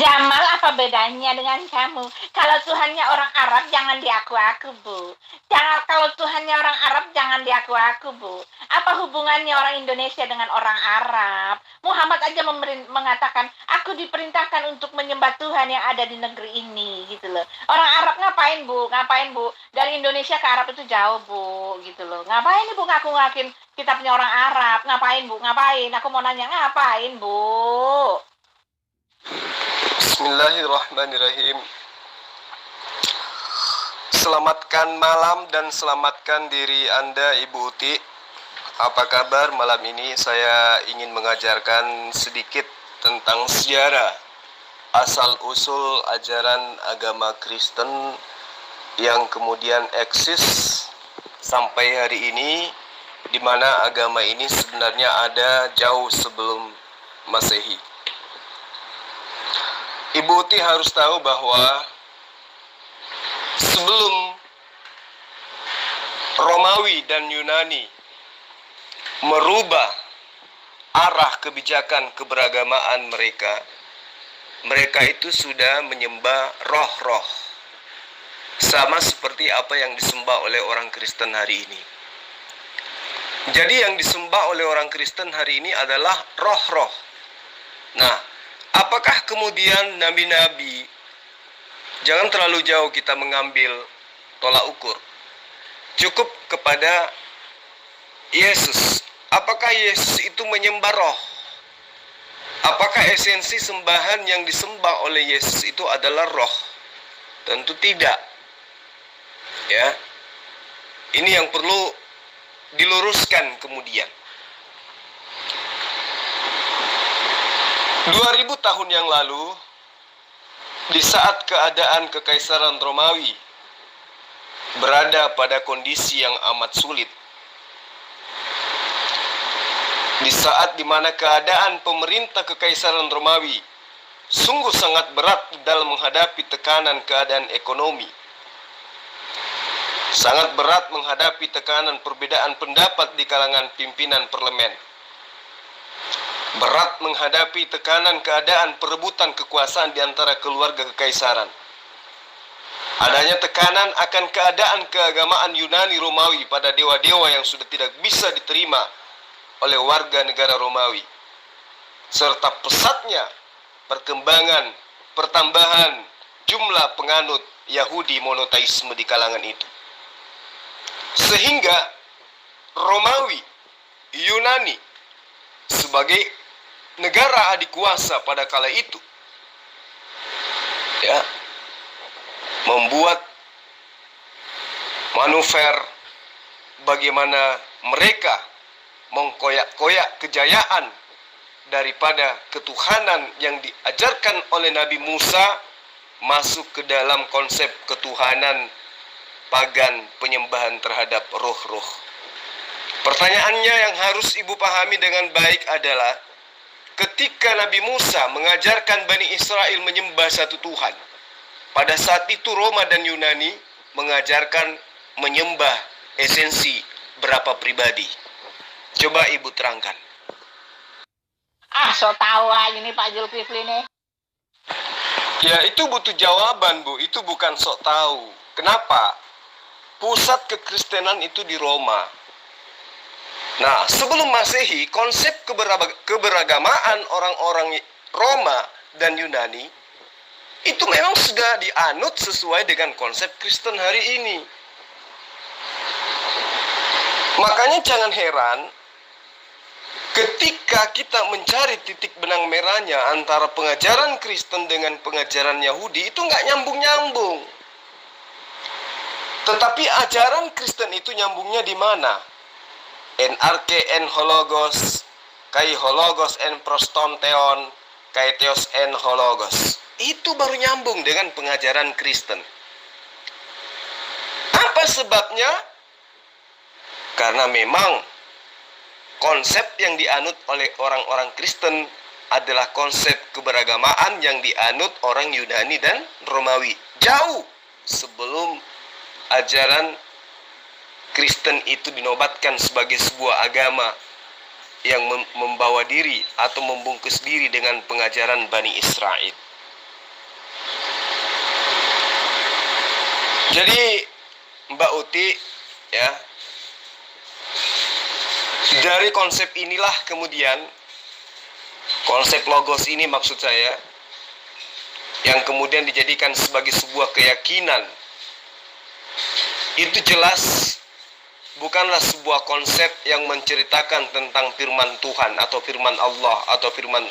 Jamal, apa bedanya dengan kamu? Kalau Tuhannya orang Arab, jangan diaku-aku, Bu. Kalau Tuhannya orang Arab, jangan diaku-aku, Bu. Apa hubungannya orang Indonesia dengan orang Arab? Muhammad aja mengatakan, aku diperintahkan untuk menyembah Tuhan yang ada di negeri ini, gitu loh. Orang Arab ngapain, Bu? Ngapain, Bu? Dari Indonesia ke Arab itu jauh, Bu, gitu loh. Ngapain, Bu, ngaku-ngakin kita punya orang Arab? Ngapain, Bu? Ngapain? Aku mau nanya, ngapain, Bu? Bismillahirrahmanirrahim. Selamatkan malam dan selamatkan diri Anda, Ibu Uti. Apa kabar malam ini? Saya ingin mengajarkan sedikit tentang sejarah asal-usul ajaran agama Kristen yang kemudian eksis sampai hari ini, di mana agama ini sebenarnya ada jauh sebelum Masehi. Ibu Uti harus tahu bahwa sebelum Romawi dan Yunani merubah arah kebijakan keberagamaan mereka itu sudah menyembah roh-roh, sama seperti apa yang disembah oleh orang Kristen hari ini. Jadi yang disembah oleh orang Kristen hari ini adalah roh-roh. Nah, apakah kemudian nabi-nabi, jangan terlalu jauh kita mengambil tolak ukur, cukup kepada Yesus. Apakah Yesus itu menyembah roh? Apakah esensi sembahan yang disembah oleh Yesus itu adalah roh? Tentu tidak. Ya. Ini yang perlu diluruskan kemudian. 2000 tahun yang lalu, di saat keadaan Kekaisaran Romawi berada pada kondisi yang amat sulit, di saat dimana keadaan pemerintah Kekaisaran Romawi sungguh sangat berat dalam menghadapi tekanan keadaan ekonomi, sangat berat menghadapi tekanan perbedaan pendapat di kalangan pimpinan parlemen, berat menghadapi tekanan keadaan perebutan kekuasaan di antara keluarga kekaisaran. Adanya tekanan akan keadaan keagamaan Yunani Romawi pada dewa-dewa yang sudah tidak bisa diterima oleh warga negara Romawi, serta pesatnya pertambahan jumlah penganut Yahudi monoteisme di kalangan itu. Sehingga Romawi, Yunani sebagai negara adik kuasa pada kala itu, ya, membuat manuver bagaimana mereka mengkoyak-koyak kejayaan daripada ketuhanan yang diajarkan oleh Nabi Musa masuk ke dalam konsep ketuhanan pagan, penyembahan terhadap roh-roh. Pertanyaannya yang harus ibu pahami dengan baik adalah, ketika Nabi Musa mengajarkan Bani Israel menyembah satu Tuhan, pada saat itu Roma dan Yunani mengajarkan menyembah esensi berapa pribadi. Coba ibu terangkan. So tahu aja nih Pak Zulkifli nih. Ya, itu butuh jawaban, Bu. Itu bukan sok tahu. Kenapa? Pusat kekristenan itu di Roma. Nah, sebelum Masehi, konsep keberagamaan orang-orang Roma dan Yunani itu memang sudah dianut sesuai dengan konsep Kristen hari ini. Makanya jangan heran ketika kita mencari titik benang merahnya antara pengajaran Kristen dengan pengajaran Yahudi, itu nggak nyambung-nyambung. Tetapi ajaran Kristen itu nyambungnya di mana? En arche en hologos, kai hologos en prostonteon, kai theos en hologos. Itu baru nyambung dengan pengajaran Kristen. Apa sebabnya? Karena memang konsep yang dianut oleh orang-orang Kristen adalah konsep keberagamaan yang dianut orang Yunani dan Romawi. Jauh sebelum ajaran Kristen itu dinobatkan sebagai sebuah agama yang membawa diri atau membungkus diri dengan pengajaran Bani Israel. Jadi Mbak Uti, ya, dari konsep inilah kemudian, konsep logos ini maksud saya, yang kemudian dijadikan sebagai sebuah keyakinan, itu jelas bukanlah sebuah konsep yang menceritakan tentang firman Tuhan atau firman Allah atau firman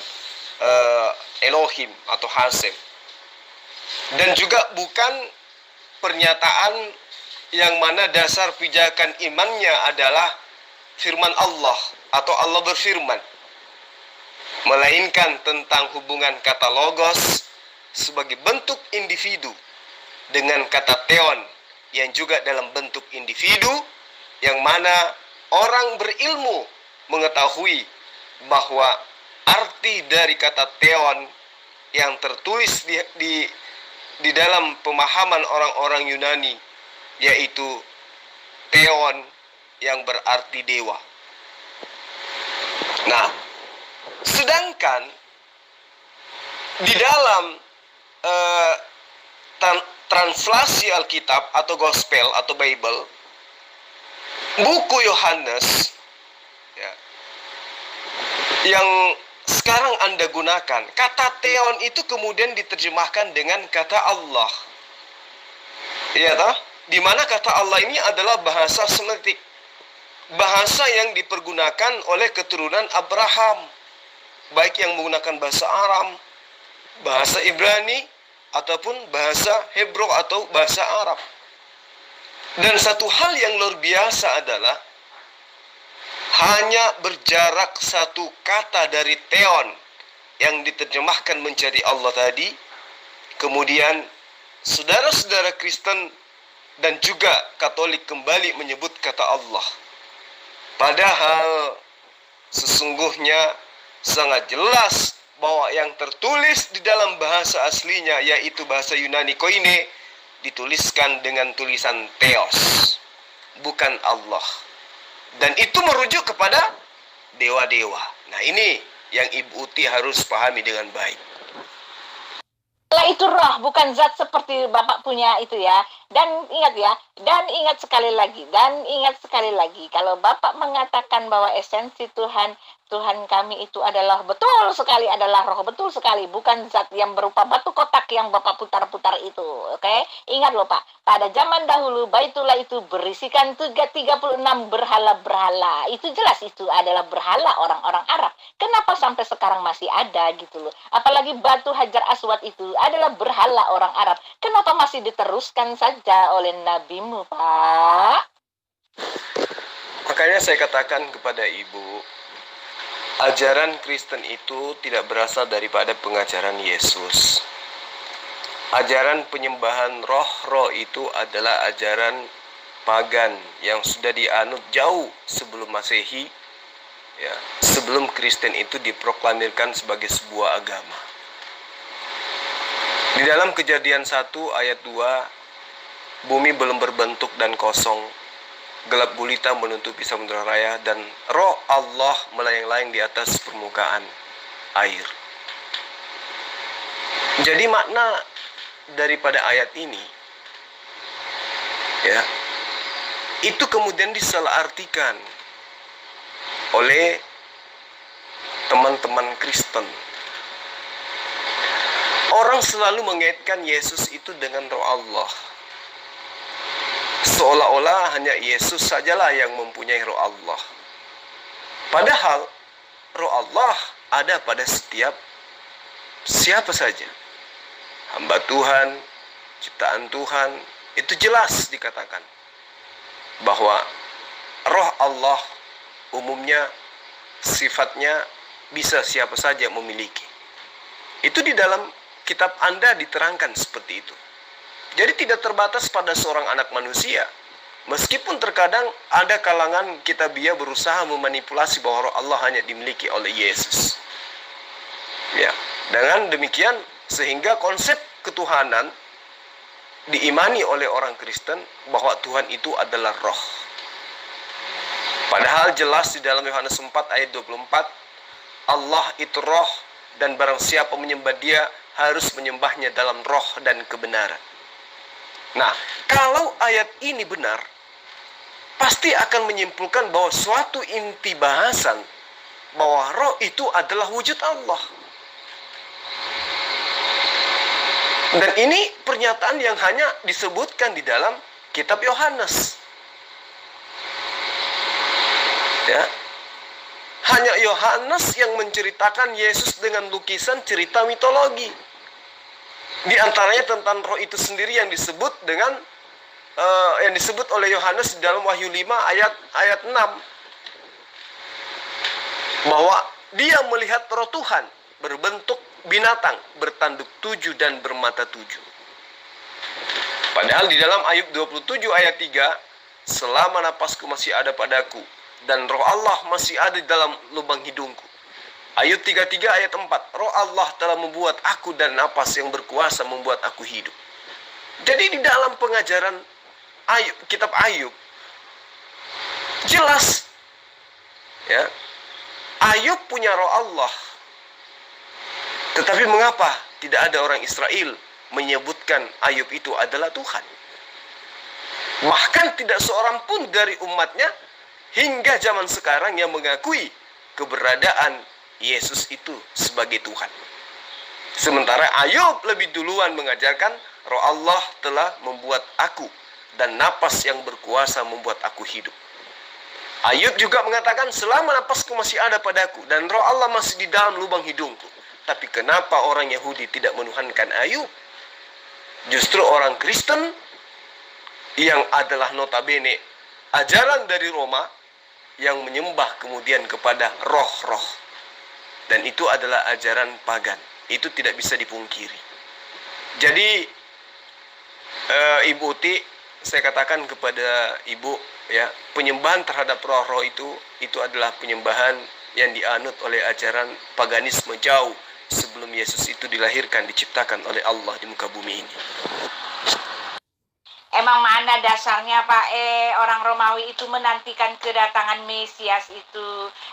Elohim atau Hasem. Dan juga bukan pernyataan yang mana dasar pijakan imannya adalah firman Allah atau Allah berfirman, melainkan tentang hubungan kata logos sebagai bentuk individu dengan kata theon yang juga dalam bentuk individu, yang mana orang berilmu mengetahui bahwa arti dari kata theon yang tertulis di dalam pemahaman orang-orang Yunani, yaitu theon yang berarti dewa. Nah, sedangkan di dalam translasi Alkitab atau Gospel atau Bible, buku Yohanes, ya, yang sekarang Anda gunakan, kata theon itu kemudian diterjemahkan dengan kata Allah. Iya toh? Di mana kata Allah ini adalah bahasa Semitik, bahasa yang dipergunakan oleh keturunan Abraham, baik yang menggunakan bahasa Aram, bahasa Ibrani, ataupun bahasa Hebrew atau bahasa Arab. Dan satu hal yang luar biasa adalah hanya berjarak satu kata dari theon yang diterjemahkan menjadi Allah tadi, kemudian saudara-saudara Kristen dan juga Katolik kembali menyebut kata Allah. Padahal sesungguhnya sangat jelas bahwa yang tertulis di dalam bahasa aslinya, yaitu bahasa Yunani koine, dituliskan dengan tulisan theos, bukan Allah. Dan itu merujuk kepada dewa-dewa. Nah, ini yang Ibu Uti harus pahami dengan baik. Allah itu roh, bukan zat seperti Bapak punya itu ya. Dan ingat ya, dan ingat sekali lagi, kalau Bapak mengatakan bahwa esensi Tuhan kami itu adalah betul sekali, adalah roh, betul sekali, bukan zat yang berupa batu kotak yang Bapak putar-putar itu. Oke? Ingat loh Pak, pada zaman dahulu Baitullah itu berisikan 36 berhala-berhala. Itu jelas itu adalah berhala orang-orang Arab. Kenapa sampai sekarang masih ada gitu loh? Apalagi batu Hajar Aswad itu adalah berhala orang Arab. Kenapa masih diteruskan saja oleh nabimu, Pak? Makanya saya katakan kepada Ibu, ajaran Kristen itu tidak berasal daripada pengajaran Yesus. Ajaran penyembahan roh-roh itu adalah ajaran pagan yang sudah dianut jauh sebelum Masehi, ya, sebelum Kristen itu diproklamirkan sebagai sebuah agama. Di dalam Kejadian 1 ayat 2, bumi belum berbentuk dan kosong, gelap gulita menutupi samudera raya, dan roh Allah melayang-layang di atas permukaan air. Jadi makna daripada ayat ini, ya, itu kemudian disalahartikan oleh teman-teman Kristen. Orang selalu mengaitkan Yesus itu dengan roh Allah, seolah-olah hanya Yesus sajalah yang mempunyai roh Allah. Padahal roh Allah ada pada setiap siapa saja. Hamba Tuhan, ciptaan Tuhan, itu jelas dikatakan bahwa roh Allah umumnya sifatnya bisa siapa saja memiliki. Itu di dalam kitab Anda diterangkan seperti itu. Jadi tidak terbatas pada seorang anak manusia. Meskipun terkadang ada kalangan kitabiah berusaha memanipulasi bahwa roh Allah hanya dimiliki oleh Yesus. Ya, dengan demikian sehingga konsep ketuhanan diimani oleh orang Kristen bahwa Tuhan itu adalah roh. Padahal jelas di dalam Yohanes 4 ayat 24, Allah itu roh, dan barang siapa menyembah Dia harus menyembahnya dalam roh dan kebenaran. Nah, kalau ayat ini benar, pasti akan menyimpulkan bahwa suatu inti bahasan bahwa roh itu adalah wujud Allah. Dan ini pernyataan yang hanya disebutkan di dalam kitab Yohanes. Ya. Hanya Yohanes yang menceritakan Yesus dengan lukisan cerita mitologi. Di antaranya tentang roh itu sendiri yang disebut dengan yang disebut oleh Yohanes dalam Wahyu 5 ayat 6, bahwa dia melihat roh Tuhan berbentuk binatang, bertanduk 7 dan bermata 7. Padahal di dalam Ayub 27 ayat 3, selama napasku masih ada padaku dan roh Allah masih ada di dalam lubang hidungku. Ayub 33 ayat 4, roh Allah telah membuat aku dan napas yang berkuasa membuat aku hidup. Jadi di dalam pengajaran Ayub, kitab Ayub, jelas ya, Ayub punya roh Allah. Tetapi mengapa tidak ada orang Israel menyebutkan Ayub itu adalah Tuhan? Bahkan tidak seorang pun dari umatnya hingga zaman sekarang yang mengakui keberadaan Yesus itu sebagai Tuhan. Sementara Ayub lebih duluan mengajarkan roh Allah telah membuat aku dan napas yang berkuasa membuat aku hidup. Ayub juga mengatakan selama napasku masih ada padaku dan roh Allah masih di dalam lubang hidungku. Tapi kenapa orang Yahudi tidak menuhankan Ayub? Justru orang Kristen yang adalah notabene ajaran dari Roma yang menyembah kemudian kepada roh-roh. Dan itu adalah ajaran pagan. Itu tidak bisa dipungkiri. Jadi Ibu Uti, saya katakan kepada Ibu, ya, penyembahan terhadap roh-roh itu adalah penyembahan yang dianut oleh ajaran paganisme jauh sebelum Yesus itu dilahirkan, diciptakan oleh Allah di muka bumi ini. Emang mana dasarnya Pak orang Romawi itu menantikan kedatangan Mesias itu?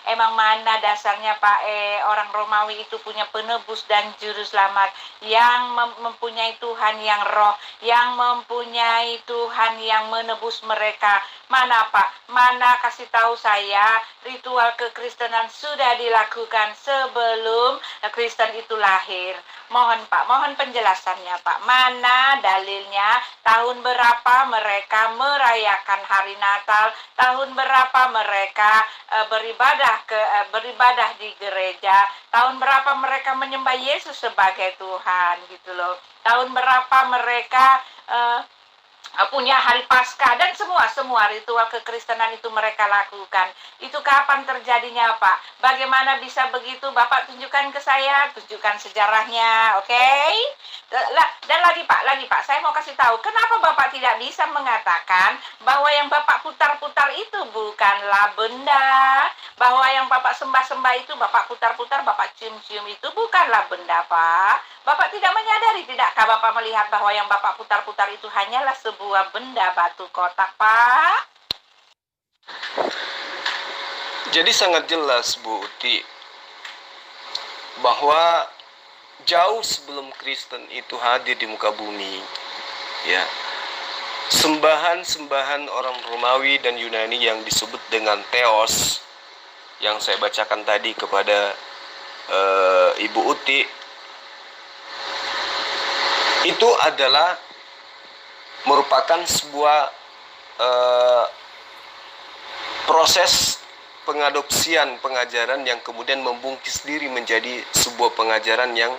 Emang mana dasarnya Pak orang Romawi itu punya penebus dan juru selamat yang mempunyai Tuhan yang roh, yang mempunyai Tuhan yang menebus mereka? Mana Pak? Mana kasih tahu saya ritual kekristenan sudah dilakukan sebelum Kristen itu lahir. Mohon Pak, mohon penjelasannya Pak. Mana dalilnya? Tahun berapa mereka merayakan hari Natal? Tahun berapa mereka beribadah di gereja? Tahun berapa mereka menyembah Yesus sebagai Tuhan gitu loh? Tahun berapa mereka punya hari Paskah dan semua ritual kekristenan itu mereka lakukan. Itu kapan terjadinya Pak? Bagaimana bisa begitu? Bapak tunjukkan ke saya, tunjukkan sejarahnya, oke? Dan lagi Pak, saya mau kasih tahu, kenapa Bapak tidak bisa mengatakan bahwa yang Bapak putar-putar itu bukanlah benda, bahwa yang Bapak sembah-sembah itu Bapak putar-putar, Bapak cium-cium itu bukanlah benda Pak. Bapak tidak menyadari, tidakkah Bapak melihat bahwa yang Bapak putar-putar itu hanyalah sebuah benda batu kotak, Pak? Jadi sangat jelas Bu Uti bahwa jauh sebelum Kristen itu hadir di muka bumi, ya, sembahan-sembahan orang Romawi dan Yunani yang disebut dengan Theos yang saya bacakan tadi kepada Ibu Uti, itu adalah merupakan sebuah proses pengadopsian pengajaran yang kemudian membungkis diri menjadi sebuah pengajaran yang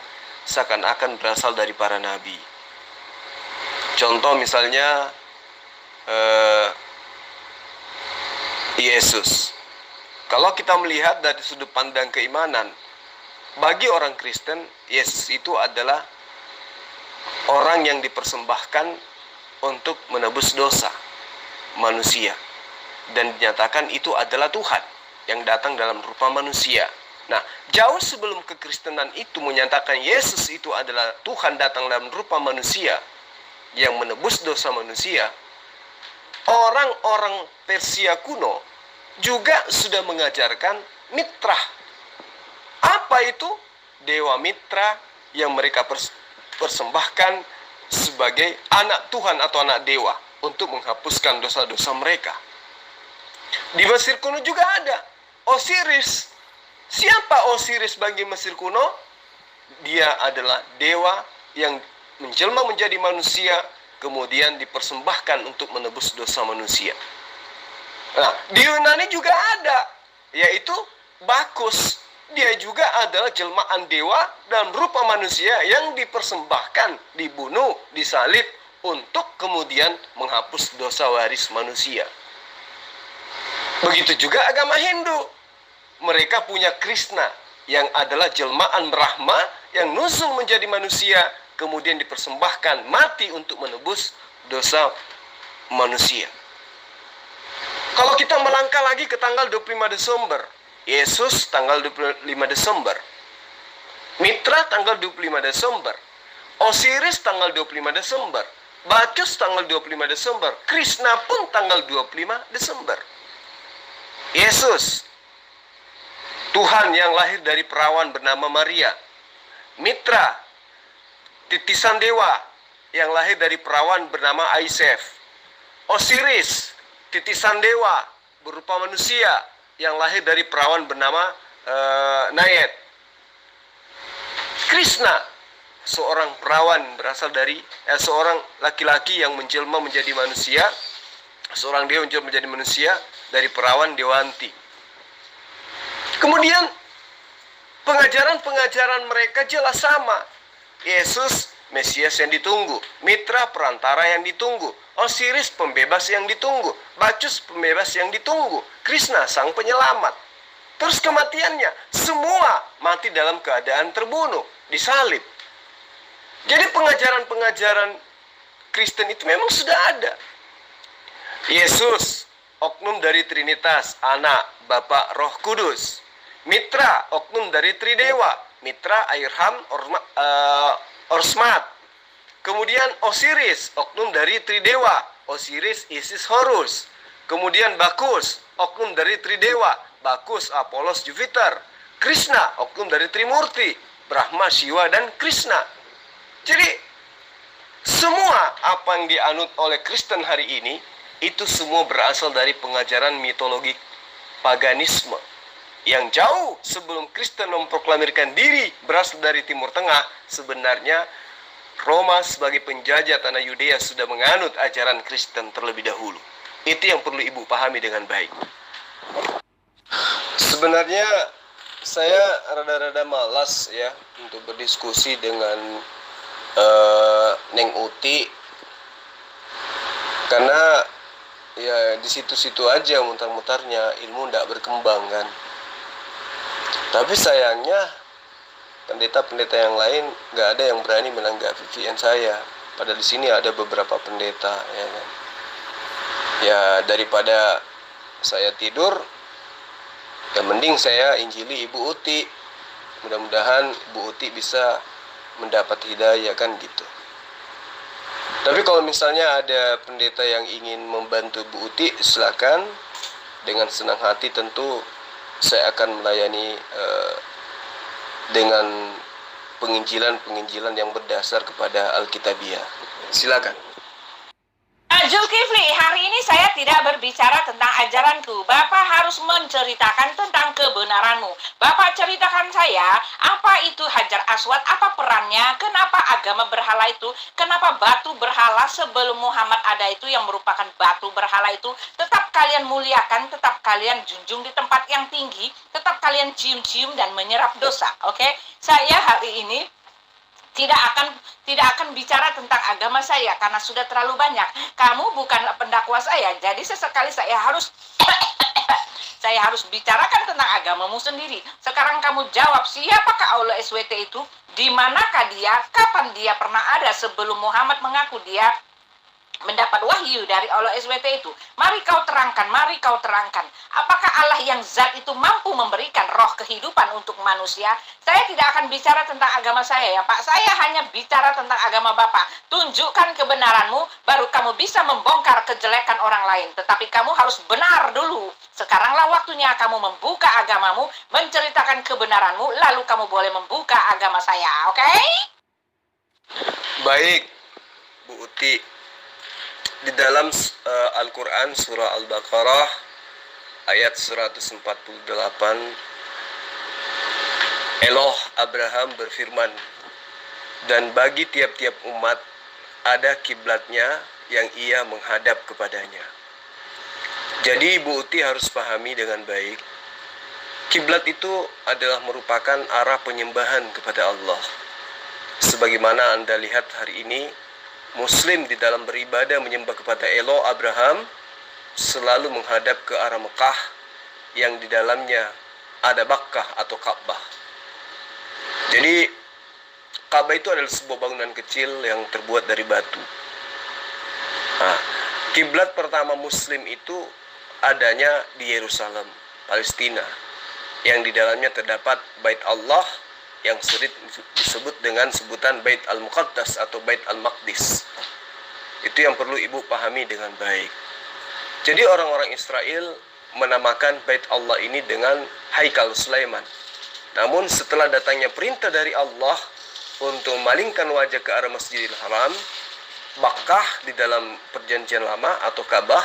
seakan-akan berasal dari para nabi. Contoh misalnya Yesus. Kalau kita melihat dari sudut pandang keimanan, bagi orang Kristen, Yesus itu adalah orang yang dipersembahkan untuk menebus dosa manusia. Dan dinyatakan itu adalah Tuhan yang datang dalam rupa manusia. Nah, jauh sebelum kekristenan itu menyatakan Yesus itu adalah Tuhan datang dalam rupa manusia yang menebus dosa manusia, orang-orang Persia kuno juga sudah mengajarkan Mitra. Apa itu? Dewa Mitra yang mereka persembahkan sebagai anak Tuhan atau anak dewa untuk menghapuskan dosa-dosa mereka. Di Mesir kuno juga ada Osiris. Siapa Osiris bagi Mesir kuno? Dia adalah dewa yang menjelma menjadi manusia, kemudian dipersembahkan untuk menebus dosa manusia. Nah, di Yunani juga ada, yaitu Bakus. Dia juga adalah jelmaan dewa dan rupa manusia yang dipersembahkan, dibunuh, disalib untuk kemudian menghapus dosa waris manusia. Begitu juga agama Hindu. Mereka punya Krishna yang adalah jelmaan Brahma yang nuzul menjadi manusia, kemudian dipersembahkan mati untuk menebus dosa manusia. Kalau kita melangkah lagi ke tanggal 25 Desember, Yesus tanggal 25 Desember, Mitra tanggal 25 Desember, Osiris tanggal 25 Desember, Bacchus tanggal 25 Desember, Krishna pun tanggal 25 Desember. Yesus, Tuhan yang lahir dari perawan bernama Maria. Mitra, titisan dewa yang lahir dari perawan bernama Aisef. Osiris, titisan dewa berupa manusia yang lahir dari perawan bernama Nayet. Krishna, seorang perawan berasal dari seorang laki-laki yang menjelma menjadi manusia, seorang dewa menjelma menjadi manusia dari perawan Dewanti. Kemudian pengajaran-pengajaran mereka jelas sama. Yesus Mesias yang ditunggu, Mitra perantara yang ditunggu, Osiris pembebas yang ditunggu, Bacchus pembebas yang ditunggu, Krishna sang penyelamat. Terus kematiannya, semua mati dalam keadaan terbunuh, disalib. Jadi pengajaran-pengajaran Kristen itu memang sudah ada. Yesus, oknum dari Trinitas, Anak, Bapa, Roh Kudus. Mitra, oknum dari Tridewa, Mitra, Airham, Orsmat. Kemudian Osiris, oknum dari Tridewa, Osiris, Isis, Horus. Kemudian Bakus, oknum dari Tridewa, Bakus, Apolos, Jupiter. Krishna, oknum dari Trimurti, Brahma, Shiva, dan Krishna. Jadi semua apa yang dianut oleh Kristen hari ini itu semua berasal dari pengajaran mitologi paganisme yang jauh sebelum Kristen memproklamirkan diri berasal dari Timur Tengah. Sebenarnya Roma sebagai penjajah tanah Yudea sudah menganut ajaran Kristen terlebih dahulu. Itu yang perlu ibu pahami dengan baik. Sebenarnya saya rada-rada malas ya untuk berdiskusi dengan Neng Uti, karena ya di situ-situ aja mutar-mutarnya, ilmu tidak berkembang kan. Tapi sayangnya pendeta-pendeta yang lain nggak ada yang berani menanggapi VN saya. Padahal di sini ada beberapa pendeta ya kan. Ya daripada saya tidur, ya mending saya injili Ibu Uti. Mudah-mudahan Ibu Uti bisa mendapat hidayah kan gitu. Tapi kalau misalnya ada pendeta yang ingin membantu Bu Uti, silakan. Dengan senang hati tentu saya akan melayani dengan penginjilan yang berdasar kepada Alkitabiah. Silakan. Zulkifli, hari ini saya tidak berbicara tentang ajaranku. Bapak harus menceritakan tentang kebenaranmu. Bapak ceritakan saya, apa itu Hajar Aswad, apa perannya, kenapa agama berhala itu, kenapa batu berhala sebelum Muhammad ada itu yang merupakan batu berhala itu, tetap kalian muliakan, tetap kalian junjung di tempat yang tinggi, tetap kalian cium-cium dan menyerap dosa. Oke? Saya hari ini tidak akan bicara tentang agama saya karena sudah terlalu banyak. Kamu bukanlah pendakwa saya, jadi sesekali saya harus bicarakan tentang agamamu sendiri. Sekarang kamu jawab, siapakah Allah SWT itu? Di manakah dia? Kapan dia pernah ada sebelum Muhammad mengaku dia mendapat wahyu dari Allah SWT itu? Mari kau terangkan, mari kau terangkan. Apakah Allah yang zat itu mampu memberikan roh kehidupan untuk manusia? Saya tidak akan bicara tentang agama saya ya Pak. Saya hanya bicara tentang agama Bapak. Tunjukkan kebenaranmu, baru kamu bisa membongkar kejelekan orang lain. Tetapi kamu harus benar dulu. Sekaranglah waktunya kamu membuka agamamu, menceritakan kebenaranmu, lalu kamu boleh membuka agama saya, oke? Baik. Bu Uti, di dalam Al-Quran surah Al-Baqarah ayat 148, Eloh Abraham berfirman, dan bagi tiap-tiap umat ada kiblatnya yang ia menghadap kepadanya. Jadi Bu Uti harus pahami dengan baik, kiblat itu adalah merupakan arah penyembahan kepada Allah. Sebagaimana Anda lihat hari ini, Muslim di dalam beribadah menyembah kepada Eloh Abraham selalu menghadap ke arah Mekah yang di dalamnya ada Bakkah atau Ka'bah. Jadi Ka'bah itu adalah sebuah bangunan kecil yang terbuat dari batu. Nah, kiblat pertama Muslim itu adanya di Yerusalem, Palestina, yang di dalamnya terdapat Bait Allah yang sering disebut dengan sebutan Bait Al-Muqaddas atau Bait Al-Maqdis. Itu yang perlu ibu pahami dengan baik. Jadi orang-orang Israel menamakan Bait Allah ini dengan Haikal Sulaiman. Namun setelah datangnya perintah dari Allah untuk memalingkan wajah ke arah Masjidil Haram, Makkah di dalam perjanjian lama atau Ka'bah,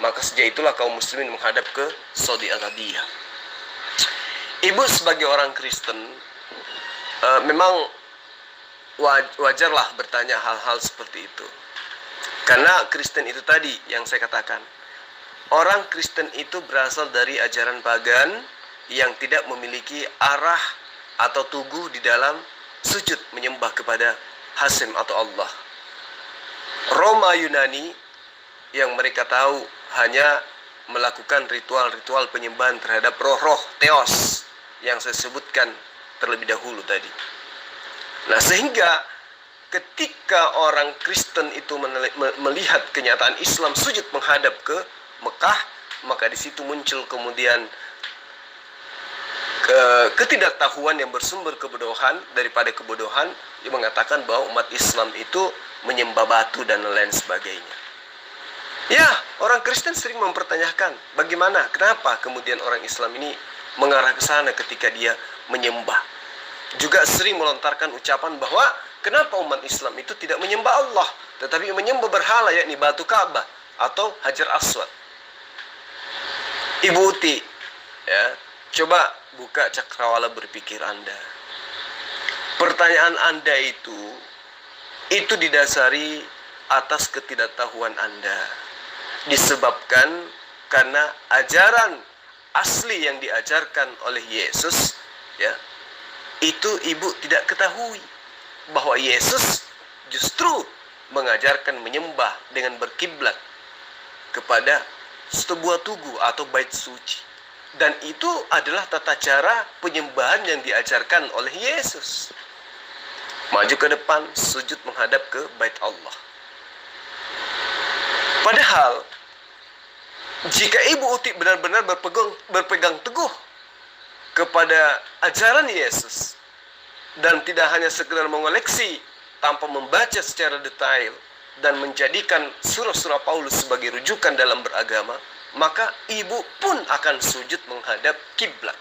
maka sejak itulah kaum muslimin menghadap ke Saudi Arabia. Ibu sebagai orang Kristen, memang wajarlah bertanya hal-hal seperti itu. Karena Kristen itu tadi yang saya katakan, orang Kristen itu berasal dari ajaran pagan yang tidak memiliki arah atau tugu di dalam sujud menyembah kepada Hasim atau Allah. Roma Yunani yang mereka tahu hanya melakukan ritual-ritual penyembahan terhadap roh-roh Theos yang saya sebutkan terlebih dahulu tadi. Nah, sehingga ketika orang Kristen itu melihat kenyataan Islam sujud menghadap ke Mekah, maka di situ muncul kemudian ketidaktahuan yang bersumber kebodohan daripada kebodohan yang mengatakan bahwa umat Islam itu menyembah batu dan lain sebagainya. Ya, orang Kristen sering mempertanyakan bagaimana, kenapa kemudian orang Islam ini mengarah ke sana ketika dia menyembah. Juga sering melontarkan ucapan bahwa kenapa umat Islam itu tidak menyembah Allah, tetapi menyembah berhala, yakni batu Ka'bah atau Hajar Aswad. Ibu Uti, ya, coba buka cakrawala berpikir Anda. Pertanyaan Anda itu didasari atas ketidaktahuan Anda. Disebabkan karena ajaran asli yang diajarkan oleh Yesus, ya, itu ibu tidak ketahui bahwa Yesus justru mengajarkan menyembah dengan berkiblat kepada sebuah tugu atau bait suci. Dan itu adalah tata cara penyembahan yang diajarkan oleh Yesus. Maju ke depan, sujud menghadap ke bait Allah. Padahal jika Ibu Uti benar-benar berpegang teguh kepada ajaran Yesus dan tidak hanya sekedar mengoleksi tanpa membaca secara detail dan menjadikan surah-surah Paulus sebagai rujukan dalam beragama, maka ibu pun akan sujud menghadap kiblat.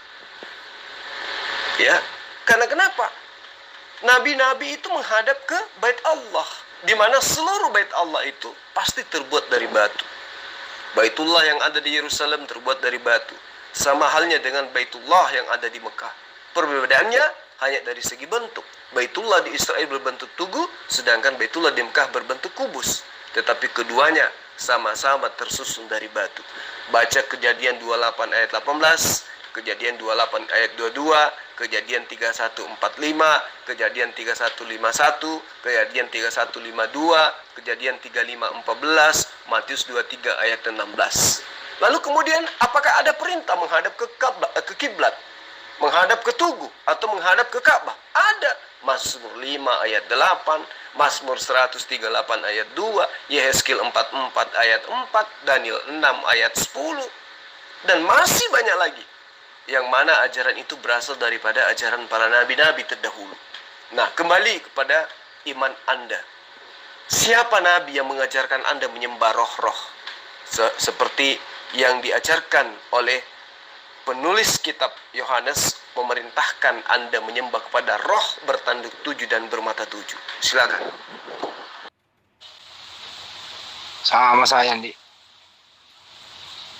Ya, karena kenapa? Nabi-nabi itu menghadap ke bait Allah, di mana seluruh bait Allah itu pasti terbuat dari batu. Baitullah yang ada di Yerusalem terbuat dari batu. Sama halnya dengan Baitullah yang ada di Mekah. Perbedaannya hanya dari segi bentuk. Baitullah di Israel berbentuk tugu, sedangkan Baitullah di Mekah berbentuk kubus. Tetapi keduanya sama-sama tersusun dari batu. Baca Kejadian 28 ayat 18, Kejadian 28 ayat 22, Kejadian 3145, Kejadian 3151, Kejadian 3152, Kejadian 3514, Matius 23 ayat 16. Lalu kemudian apakah ada perintah menghadap ke kiblat, menghadap ke tugu atau menghadap ke Ka'bah? Ada. Mazmur 5 ayat 8, Mazmur 138 ayat 2, Yehezkiel 44 ayat 4, Daniel 6 ayat 10, dan masih banyak lagi. Yang mana ajaran itu berasal daripada ajaran para nabi-nabi terdahulu. Nah, kembali kepada iman Anda. Siapa nabi yang mengajarkan Anda menyembah roh-roh? Seperti yang diajarkan oleh penulis kitab Yohanes, memerintahkan Anda menyembah kepada roh bertanduk 7 dan bermata 7. Silakan. sama saya Andi.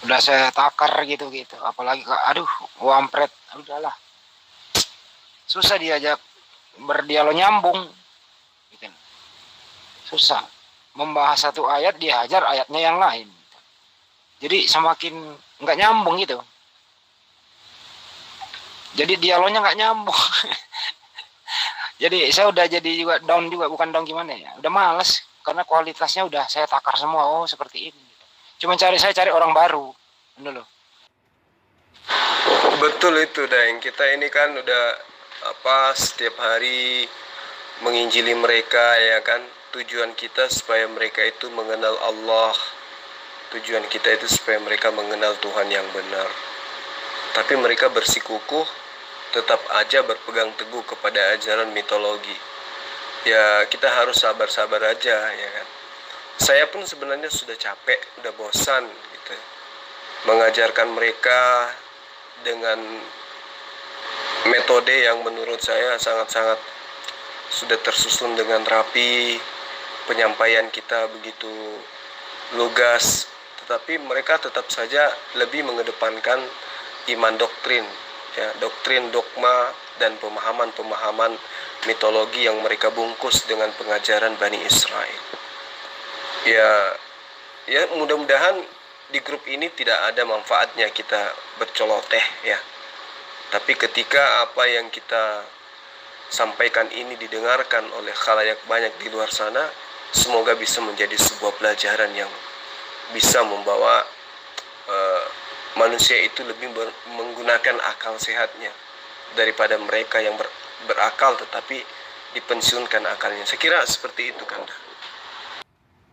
Udah saya takar gitu, apalagi aduh wampret, udahlah susah diajak berdialog nyambung gitu. Susah membahas satu ayat dihajar ayatnya yang lain, jadi semakin nggak nyambung gitu, jadi dialognya nggak nyambung. Jadi saya udah jadi juga down juga, bukan down gimana ya, udah males karena kualitasnya udah saya takar semua. Oh seperti ini, cuma saya cari orang baru dulu. Betul itu, Daeng. Kita ini kan udah setiap hari menginjili mereka, ya kan. Tujuan kita supaya mereka itu mengenal Allah. Tujuan kita itu supaya mereka mengenal Tuhan yang benar. Tapi mereka bersikukuh tetap aja berpegang teguh kepada ajaran mitologi. Ya kita harus sabar-sabar aja, ya kan. Saya pun sebenarnya sudah capek, udah bosan gitu, mengajarkan mereka dengan metode yang menurut saya sangat-sangat sudah tersusun dengan rapi, penyampaian kita begitu lugas, tetapi mereka tetap saja lebih mengedepankan iman doktrin, ya, doktrin, dogma, dan pemahaman-pemahaman mitologi yang mereka bungkus dengan pengajaran Bani Israel. Ya mudah-mudahan di grup ini tidak ada manfaatnya kita berceloteh, ya. Tapi ketika apa yang kita sampaikan ini didengarkan oleh khalayak banyak di luar sana, semoga bisa menjadi sebuah pelajaran yang bisa membawa manusia itu lebih menggunakan akal sehatnya daripada mereka yang berakal tetapi dipensiunkan akalnya. Saya kira seperti itu, Kanda.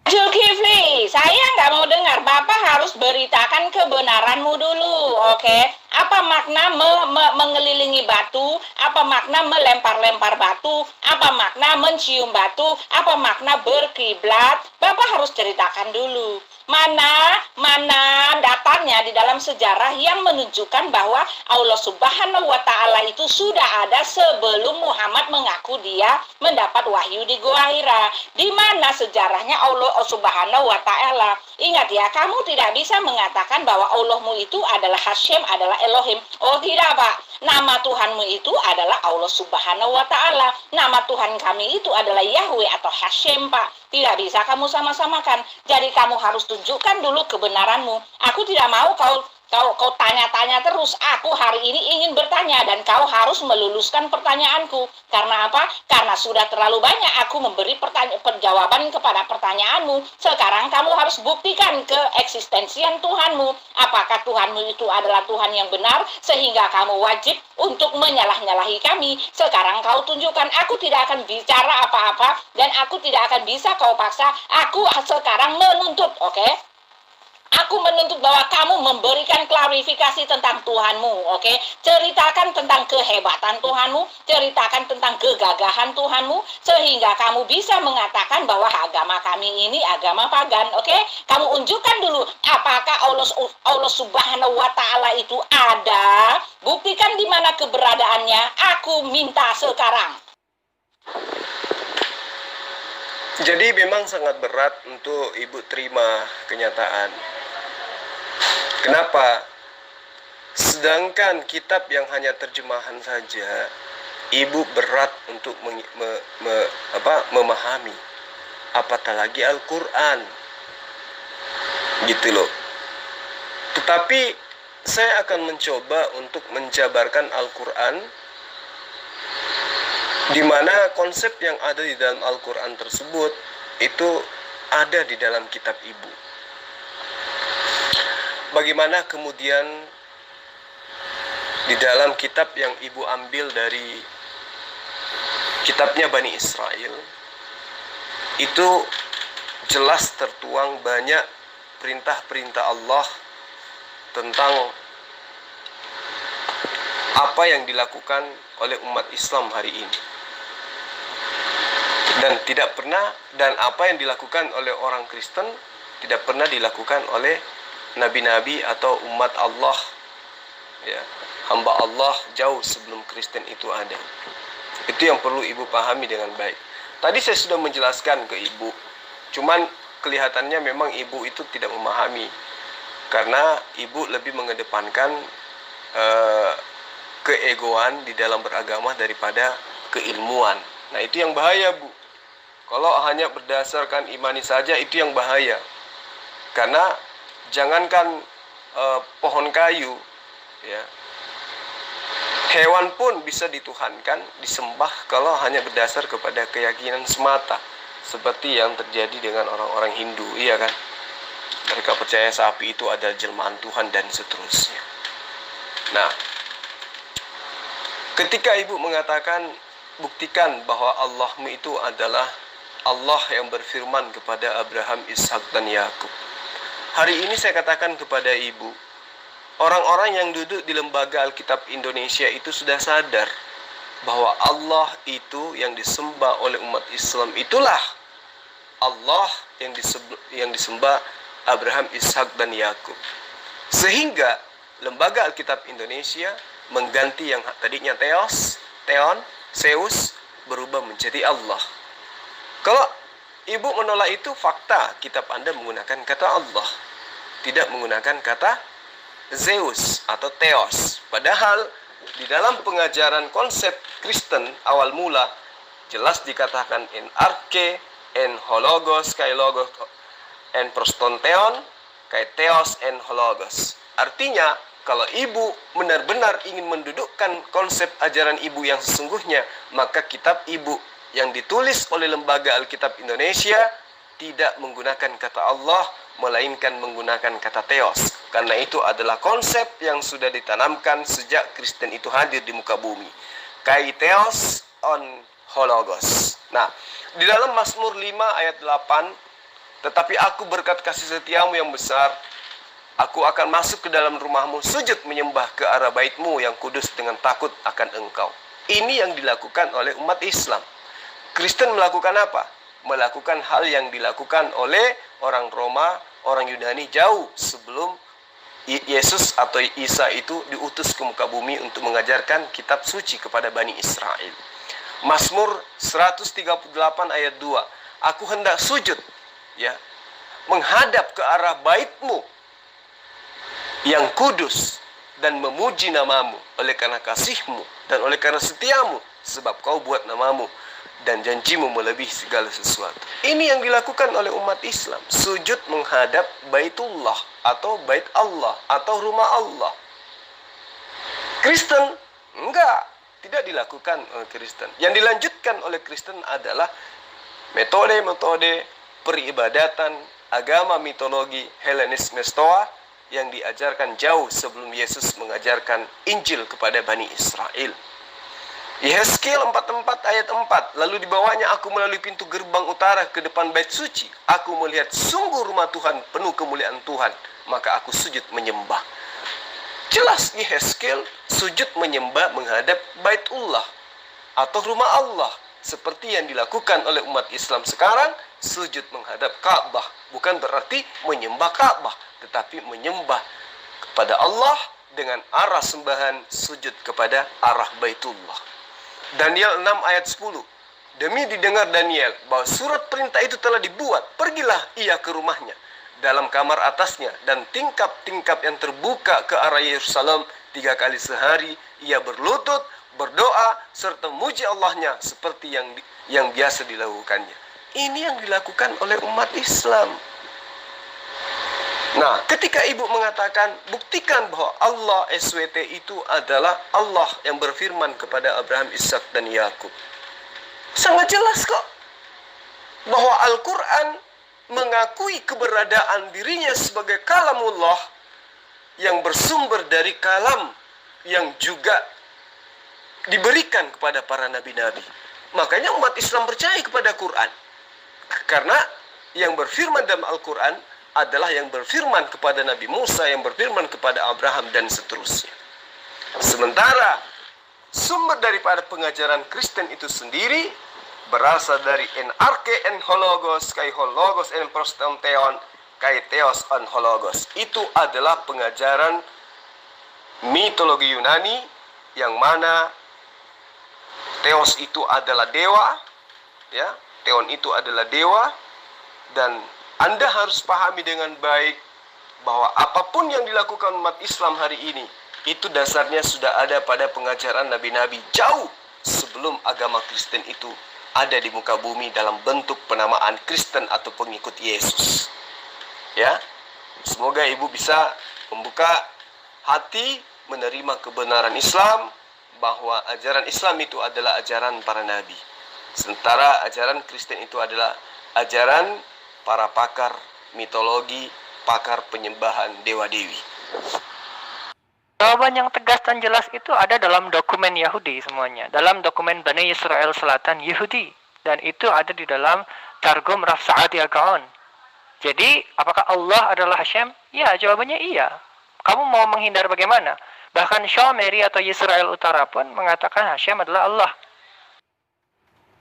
Zulkifli, saya nggak mau dengar. Bapak harus beritakan kebenaranmu dulu, oke? Apa makna mengelilingi batu? Apa makna melempar-lempar batu? Apa makna mencium batu? Apa makna berkiblat? Bapak harus ceritakan dulu. Mana datanya di dalam sejarah yang menunjukkan bahwa Allah Subhanahu wa Ta'ala itu sudah ada sebelum Muhammad mengaku dia mendapat wahyu di Gua Hira. Di mana sejarahnya Allah Subhanahu wa Ta'ala? Ingat ya, kamu tidak bisa mengatakan bahwa Allahmu itu adalah Hashem, adalah Elohim. Oh tidak, Pak. Nama Tuhanmu itu adalah Allah Subhanahu wa Ta'ala. Nama Tuhan kami itu adalah Yahweh atau Hashem, Pak. Tidak bisa kamu sama-samakan. Jadi kamu harus tunjukkan dulu kebenaranmu. Aku tidak mau kau tanya-tanya terus. Aku hari ini ingin bertanya dan kau harus meluluskan pertanyaanku. Karena apa? Karena sudah terlalu banyak aku memberi jawaban kepada pertanyaanmu. Sekarang kamu harus buktikan keeksistensian Tuhanmu. Apakah Tuhanmu itu adalah Tuhan yang benar sehingga kamu wajib untuk menyalah-nyalahi kami. Sekarang kau tunjukkan. Aku tidak akan bicara apa-apa dan aku tidak akan bisa kau paksa. Aku sekarang menuntut, oke? Aku menuntut bahwa kamu memberikan klarifikasi tentang Tuhanmu, oke? Ceritakan tentang kehebatan Tuhanmu, ceritakan tentang kegagahan Tuhanmu, sehingga kamu bisa mengatakan bahwa agama kami ini agama pagan, oke? Kamu unjukkan dulu apakah Allah Subhanahu wa Ta'ala itu ada. Buktikan di mana keberadaannya. Aku minta sekarang. Jadi memang sangat berat untuk Ibu terima kenyataan. Kenapa? Sedangkan kitab yang hanya terjemahan saja, Ibu berat untuk memahami. Apatah lagi Al-Quran. Gitu loh. Tetapi saya akan mencoba untuk menjabarkan Al-Quran, di mana konsep yang ada di dalam Al-Quran tersebut itu ada di dalam kitab Ibu. Bagaimana kemudian di dalam kitab yang Ibu ambil dari kitabnya Bani Israel itu jelas tertuang banyak perintah-perintah Allah tentang apa yang dilakukan oleh umat Islam hari ini. Dan apa yang dilakukan oleh orang Kristen tidak pernah dilakukan oleh nabi-nabi atau umat Allah, ya, hamba Allah jauh sebelum Kristen itu ada. Itu yang perlu Ibu pahami dengan baik. Tadi saya sudah menjelaskan ke Ibu, cuman kelihatannya memang ibu itu tidak memahami, karena ibu lebih mengedepankan keegoan di dalam beragama daripada keilmuan. Nah, itu yang bahaya, Bu. Kalau hanya berdasarkan imani saja, itu yang bahaya. Karena jangankan pohon kayu, ya, hewan pun bisa dituhankan, disembah kalau hanya berdasar kepada keyakinan semata. Seperti yang terjadi dengan orang-orang Hindu, iya kan? Mereka percaya sapi itu adalah jelmaan Tuhan dan seterusnya. Nah, ketika ibu mengatakan, buktikan bahwa Allahmu itu adalah Allah yang berfirman kepada Abraham, Ishak, dan Yakub. Hari ini saya katakan kepada ibu, orang-orang yang duduk di lembaga Alkitab Indonesia itu sudah sadar bahwa Allah itu yang disembah oleh umat Islam itulah Allah yang disembah Abraham, Ishak, dan Yakub. Sehingga lembaga Alkitab Indonesia mengganti yang tadinya Theos, Theon, Zeus berubah menjadi Allah. Kalau ibu menolak itu, fakta kitab Anda menggunakan kata Allah, tidak menggunakan kata Zeus atau Theos. Padahal di dalam pengajaran konsep Kristen awal mula jelas dikatakan en arche, en hologos, kai logos, en prostonteon, kai theos, en hologos. Artinya, kalau ibu benar-benar ingin mendudukkan konsep ajaran ibu yang sesungguhnya, maka kitab ibu yang ditulis oleh Lembaga Alkitab Indonesia tidak menggunakan kata Allah, melainkan menggunakan kata Theos. Karena itu adalah konsep yang sudah ditanamkan sejak Kristen itu hadir di muka bumi. Kai Theos on Hologos. Nah, di dalam Mazmur 5 ayat 8, tetapi aku berkat kasih setiamu yang besar, aku akan masuk ke dalam rumahmu, sujud menyembah ke arah baitmu yang kudus dengan takut akan engkau. Ini yang dilakukan oleh umat Islam. Kristen melakukan apa? Melakukan hal yang dilakukan oleh orang Roma, orang Yunani jauh sebelum Yesus atau Isa itu diutus ke muka bumi untuk mengajarkan kitab suci kepada Bani Israel. Mazmur 138 ayat 2, aku hendak sujud, ya, menghadap ke arah baitmu yang kudus dan memuji namamu oleh karena kasihmu dan oleh karena setiamu, sebab kau buat namamu dan janjimu melebihi segala sesuatu. Ini yang dilakukan oleh umat Islam, sujud menghadap Baitullah atau Bait Allah atau rumah Allah. Kristen enggak, tidak dilakukan oleh Kristen. Yang dilanjutkan oleh Kristen adalah metode-metode peribadatan agama mitologi Helenisme Stoa yang diajarkan jauh sebelum Yesus mengajarkan Injil kepada Bani Israel. Yehezkiel 44 ayat 4, lalu dibawanya aku melalui pintu gerbang utara ke depan bait suci. Aku melihat sungguh rumah Tuhan penuh kemuliaan Tuhan, maka aku sujud menyembah. Jelas Yehezkiel sujud menyembah menghadap Baitullah atau rumah Allah, seperti yang dilakukan oleh umat Islam sekarang, sujud menghadap Ka'bah. Bukan berarti menyembah Ka'bah, tetapi menyembah kepada Allah dengan arah sembahan sujud kepada arah Baitullah. Daniel 6 ayat 10, demi didengar Daniel bahwa surat perintah itu telah dibuat, pergilah ia ke rumahnya dalam kamar atasnya, dan tingkap-tingkap yang terbuka ke arah Yerusalem 3 kali sehari ia berlutut, berdoa, serta memuji Allahnya seperti yang biasa dilakukannya. Ini yang dilakukan oleh umat Islam. Nah, ketika ibu mengatakan, buktikan bahwa Allah SWT itu adalah Allah yang berfirman kepada Abraham, Ishak, dan Yakub. Sangat jelas kok bahwa Al-Quran mengakui keberadaan dirinya sebagai kalamullah yang bersumber dari kalam yang juga diberikan kepada para nabi-nabi. Makanya umat Islam percaya kepada Quran. Karena yang berfirman dalam Al-Quran adalah yang berfirman kepada Nabi Musa, yang berfirman kepada Abraham, dan seterusnya. Sementara sumber daripada pengajaran Kristen itu sendiri berasal dari en arche en hologos, kai hologos en prostonteon, kai theos en hologos. Itu adalah pengajaran mitologi Yunani yang mana theos itu adalah dewa, ya, theon itu adalah dewa, dan Anda harus pahami dengan baik bahwa apapun yang dilakukan umat Islam hari ini, itu dasarnya sudah ada pada pengajaran nabi-nabi jauh sebelum agama Kristen itu ada di muka bumi dalam bentuk penamaan Kristen atau pengikut Yesus. Ya, semoga ibu bisa membuka hati menerima kebenaran Islam, bahwa ajaran Islam itu adalah ajaran para nabi, sementara ajaran Kristen itu adalah ajaran para pakar mitologi, pakar penyembahan dewa-dewi. Jawaban yang tegas dan jelas itu ada dalam dokumen Yahudi semuanya. Dalam dokumen Bani Israel Selatan Yahudi. Dan itu ada di dalam Targum Rav Sa'adi Al-Gaon. Jadi, apakah Allah adalah Hashem? Ya, jawabannya iya. Kamu mau menghindar bagaimana? Bahkan Syamiri atau Yisrael Utara pun mengatakan Hashem adalah Allah.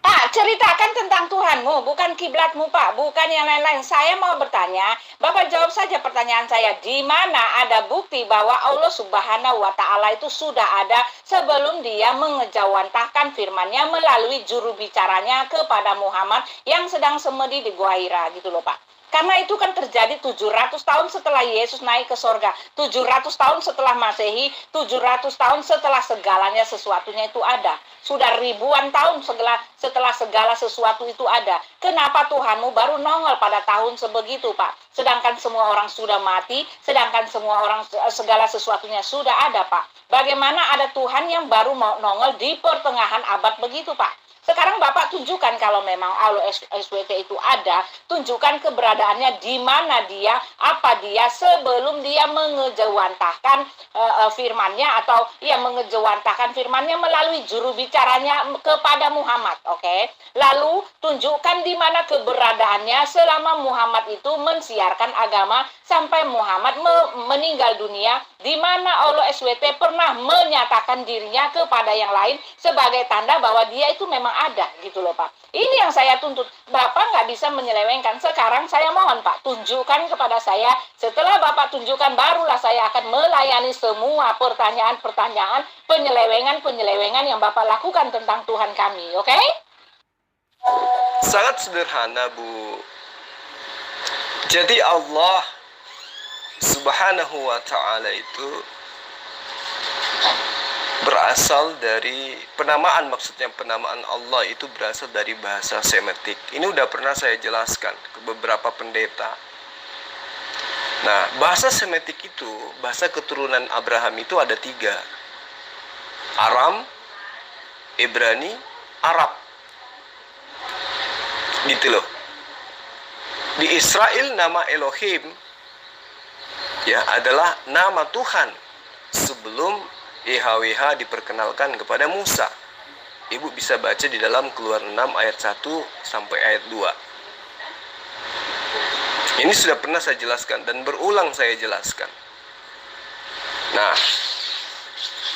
Pak, ceritakan tentang Tuhanmu, bukan kiblatmu, Pak, bukan yang lain-lain. Saya mau bertanya, Bapak jawab saja pertanyaan saya. Di mana ada bukti bahwa Allah Subhanahu wa Ta'ala itu sudah ada sebelum Dia mengejawantahkan firman-Nya melalui juru bicaranya kepada Muhammad yang sedang semedi di Gua Hira, gitu loh, Pak. Karena itu kan terjadi 700 tahun setelah Yesus naik ke sorga. 700 tahun setelah Masehi, 700 tahun setelah segalanya sesuatunya itu ada. Sudah ribuan tahun setelah segala sesuatu itu ada. Kenapa Tuhanmu baru nongol pada tahun sebegitu, Pak? Sedangkan semua orang sudah mati, sedangkan semua orang segala sesuatunya sudah ada, Pak. Bagaimana ada Tuhan yang baru mau nongol di pertengahan abad begitu, Pak? Sekarang Bapak tunjukkan kalau memang Allah SWT itu ada, tunjukkan keberadaannya di mana Dia, apa Dia sebelum Dia mengejawantahkan firman-Nya atau mengejawantahkan firman-Nya melalui juru bicaranya kepada Muhammad, oke? Lalu tunjukkan di mana keberadaannya selama Muhammad itu mensiarkan agama sampai Muhammad meninggal dunia, di mana Allah SWT pernah menyatakan dirinya kepada yang lain sebagai tanda bahwa Dia itu memang ada, gitu loh, Pak. Ini yang saya tuntut. Bapak nggak bisa menyelewengkan. Sekarang saya mohon, Pak, tunjukkan kepada saya. Setelah Bapak tunjukkan, barulah saya akan melayani semua pertanyaan-pertanyaan, penyelewengan-penyelewengan yang Bapak lakukan tentang Tuhan kami, oke? Sangat sederhana, Bu. Jadi Allah Subhanahu wa Ta'ala itu berasal dari penamaan, maksudnya penamaan Allah itu berasal dari bahasa Semitik. Ini udah pernah saya jelaskan ke beberapa pendeta. Nah, bahasa Semitik itu, bahasa keturunan Abraham itu ada 3. Aram, Ibrani, Arab. Gitu loh. Di Israel nama Elohim ya adalah nama Tuhan sebelum YHWH diperkenalkan kepada Musa. Ibu bisa baca di dalam Keluar 6 ayat 1 sampai ayat 2. Ini sudah pernah saya jelaskan dan berulang saya jelaskan. Nah,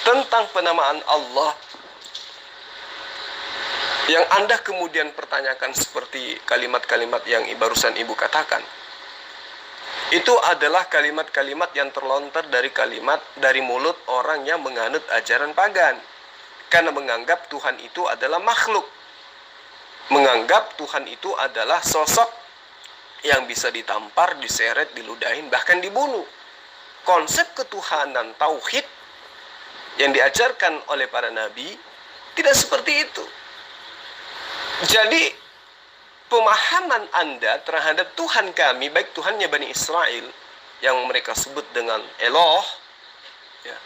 tentang penamaan Allah yang Anda kemudian pertanyakan seperti kalimat-kalimat yang barusan Ibu katakan, itu adalah kalimat-kalimat yang terlontar dari mulut orang yang menganut ajaran pagan. Karena menganggap Tuhan itu adalah makhluk. Menganggap Tuhan itu adalah sosok yang bisa ditampar, diseret, diludahin, bahkan dibunuh. Konsep ketuhanan tauhid yang diajarkan oleh para nabi tidak seperti itu. Jadi pemahaman Anda terhadap Tuhan kami, baik Tuhannya Bani Israel yang mereka sebut dengan Eloh ya,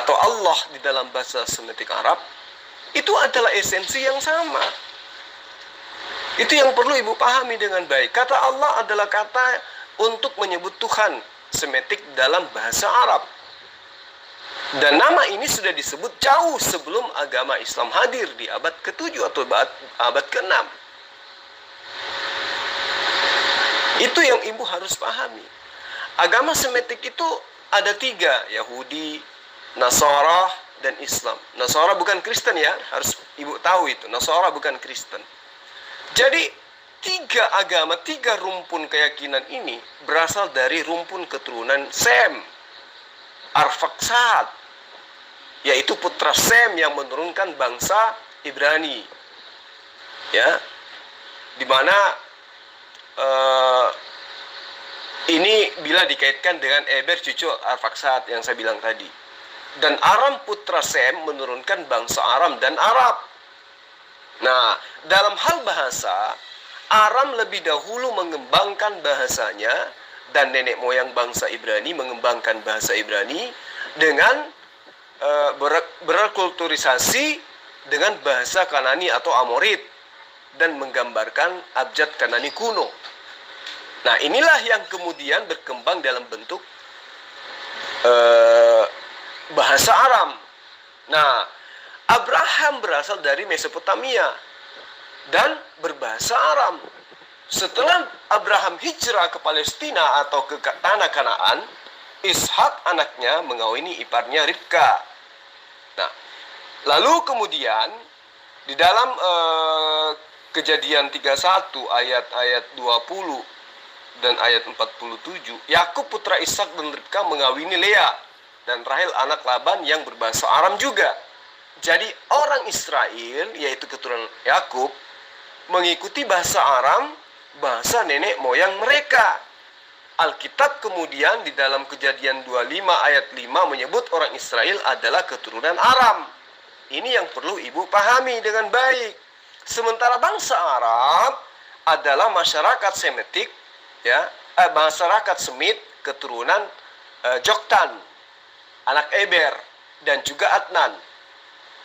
atau Allah di dalam bahasa Semitik Arab, itu adalah esensi yang sama. Itu yang perlu Ibu pahami dengan baik. Kata Allah adalah kata untuk menyebut Tuhan Semitik dalam bahasa Arab. Dan nama ini sudah disebut jauh sebelum agama Islam hadir di abad ke-7 atau abad ke-6. Itu yang Ibu harus pahami. Agama Semitik itu ada 3, Yahudi, Nasara, dan Islam. Nasara bukan Kristen ya, harus Ibu tahu itu. Nasara bukan Kristen. Jadi 3 agama, 3 rumpun keyakinan ini berasal dari rumpun keturunan Sem, Arfaksad, yaitu putra Sem yang menurunkan bangsa Ibrani. Ya, di mana Ini bila dikaitkan dengan Eber cucu Arfaksad yang saya bilang tadi. Dan Aram putra Sem menurunkan bangsa Aram dan Arab. Nah, dalam hal bahasa, Aram lebih dahulu mengembangkan bahasanya dan nenek moyang bangsa Ibrani mengembangkan bahasa Ibrani dengan berkulturisasi dengan bahasa Kanani atau Amorid dan menggambarkan abjad Kanani kuno. Nah, inilah yang kemudian berkembang dalam bentuk bahasa Aram. Nah, Abraham berasal dari Mesopotamia dan berbahasa Aram. Setelah Abraham hijrah ke Palestina atau ke tanah Kanaan, Ishak anaknya mengawini iparnya Ribka. Nah, lalu kemudian di dalam Kejadian 31 ayat 20 dan ayat 47, Yakub putra Ishak dan Ribka mengawini Lea dan Rahel anak Laban yang berbahasa Aram juga. Jadi orang Israel, yaitu keturunan Yakub, mengikuti bahasa Aram, bahasa nenek moyang mereka. Alkitab kemudian di dalam Kejadian 25 ayat 5 menyebut orang Israel adalah keturunan Aram. Ini yang perlu ibu pahami dengan baik. Sementara bangsa Arab adalah masyarakat Semitik, ya, masyarakat Semit keturunan Joktan, anak Eber, dan juga Adnan,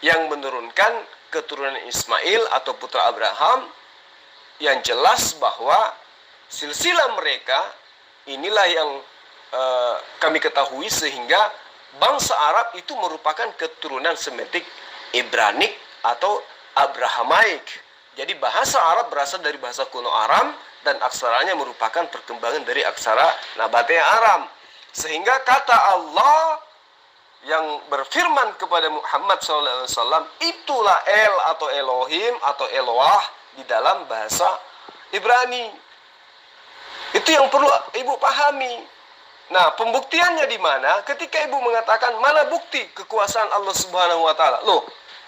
yang menurunkan keturunan Ismail atau putra Abraham, yang jelas bahwa silsilah mereka inilah yang kami ketahui, sehingga bangsa Arab itu merupakan keturunan Semitik Ibranik atau Abrahamaik. Jadi bahasa Arab berasal dari bahasa kuno Aram dan aksaranya merupakan perkembangan dari aksara Nabatea Aram. Sehingga kata Allah yang berfirman kepada Muhammad SAW, itulah El atau Elohim atau Eloah di dalam bahasa Ibrani. Itu yang perlu ibu pahami. Nah, pembuktiannya di mana? Ketika ibu mengatakan, mana bukti kekuasaan Allah Subhanahu wa Ta'ala? Loh,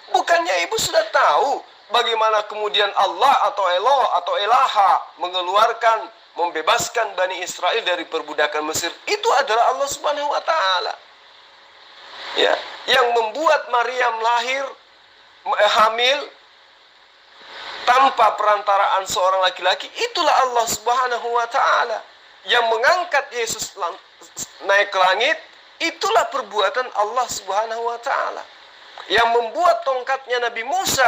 bukannya ibu sudah tahu bagaimana kemudian Allah atau Eloh atau Elaha mengeluarkan, membebaskan Bani Israel dari perbudakan Mesir? Itu adalah Allah Subhanahu wa Ta'ala. Ya, yang membuat Maryam lahir hamil tanpa perantaraan seorang laki-laki, itulah Allah Subhanahu wa Ta'ala. Yang mengangkat Yesus naik ke langit, itulah perbuatan Allah Subhanahu wa Ta'ala. Yang membuat tongkatnya Nabi Musa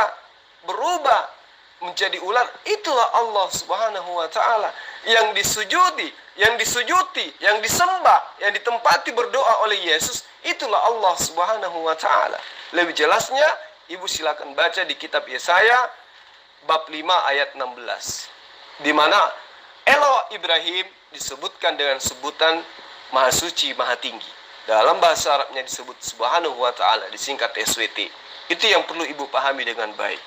berubah menjadi ular, itulah Allah Subhanahu wa Ta'ala. Yang disujudi, yang disembah, yang ditempati berdoa oleh Yesus, itulah Allah Subhanahu wa Ta'ala. Lebih jelasnya, ibu silakan baca di kitab Yesaya bab 5 ayat 16, di mana Eloh Ibrahim disebutkan dengan sebutan Maha Suci, Maha Tinggi. Dalam bahasa Arabnya disebut Subhanahu wa Ta'ala, disingkat SWT. Itu yang perlu ibu pahami dengan baik.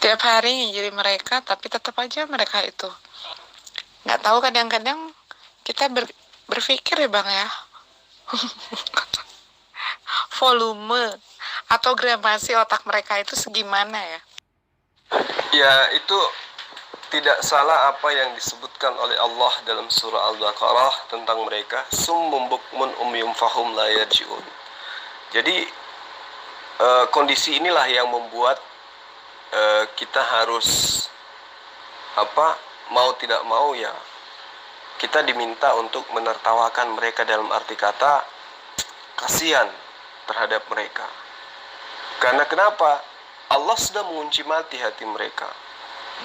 Tiap hari nginjili mereka, tapi tetap aja mereka itu nggak tahu. Kadang-kadang kita berpikir ya bang ya, volume atau gramasi otak mereka itu segimana ya? Ya, itu tidak salah apa yang disebutkan oleh Allah dalam surah Al-Baqarah tentang mereka, summum bukmun umyum fahum la yarji'un. Jadi kondisi inilah yang membuat kita harus mau tidak mau ya kita diminta untuk menertawakan mereka, dalam arti kata kasihan terhadap mereka. Karena kenapa? Allah sudah mengunci mati hati mereka.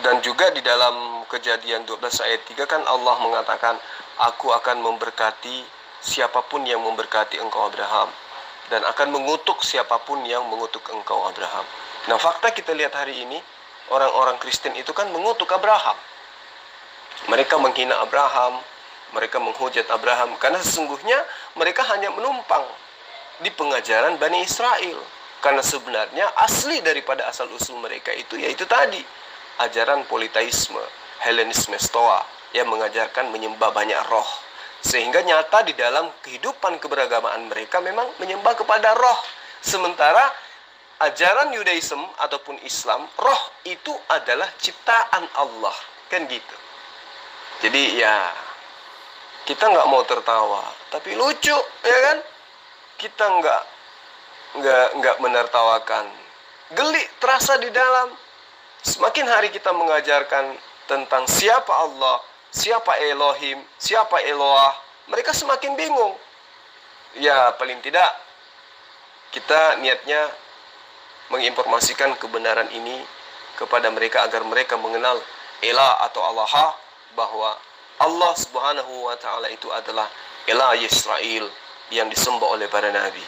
Dan juga di dalam Kejadian 12 ayat 3 kan Allah mengatakan, aku akan memberkati siapapun yang memberkati engkau Abraham, dan akan mengutuk siapapun yang mengutuk engkau Abraham. Nah, fakta kita lihat hari ini, orang-orang Kristen itu kan mengutuk Abraham. Mereka menghina Abraham, mereka menghujat Abraham, karena sesungguhnya mereka hanya menumpang di pengajaran Bani Israel. Karena sebenarnya asli daripada asal-usul mereka itu yaitu tadi, ajaran politeisme, Helenisme Stoa, yang mengajarkan menyembah banyak roh. Sehingga nyata di dalam kehidupan keberagamaan mereka memang menyembah kepada roh. Sementara ajaran Yudaism ataupun Islam, roh itu adalah ciptaan Allah. Kan gitu. Jadi ya Kita nggak mau tertawa, tapi lucu, ya kan? Kita nggak menertawakan. Geli terasa di dalam. Semakin hari kita mengajarkan tentang siapa Allah, siapa Elohim, siapa Eloah, mereka semakin bingung. Ya, paling tidak kita niatnya menginformasikan kebenaran ini kepada mereka agar mereka mengenal Elah atau Allah, bahwa Allah Subhanahu wa Ta'ala itu adalah Elah Yisrael yang disembah oleh para nabi.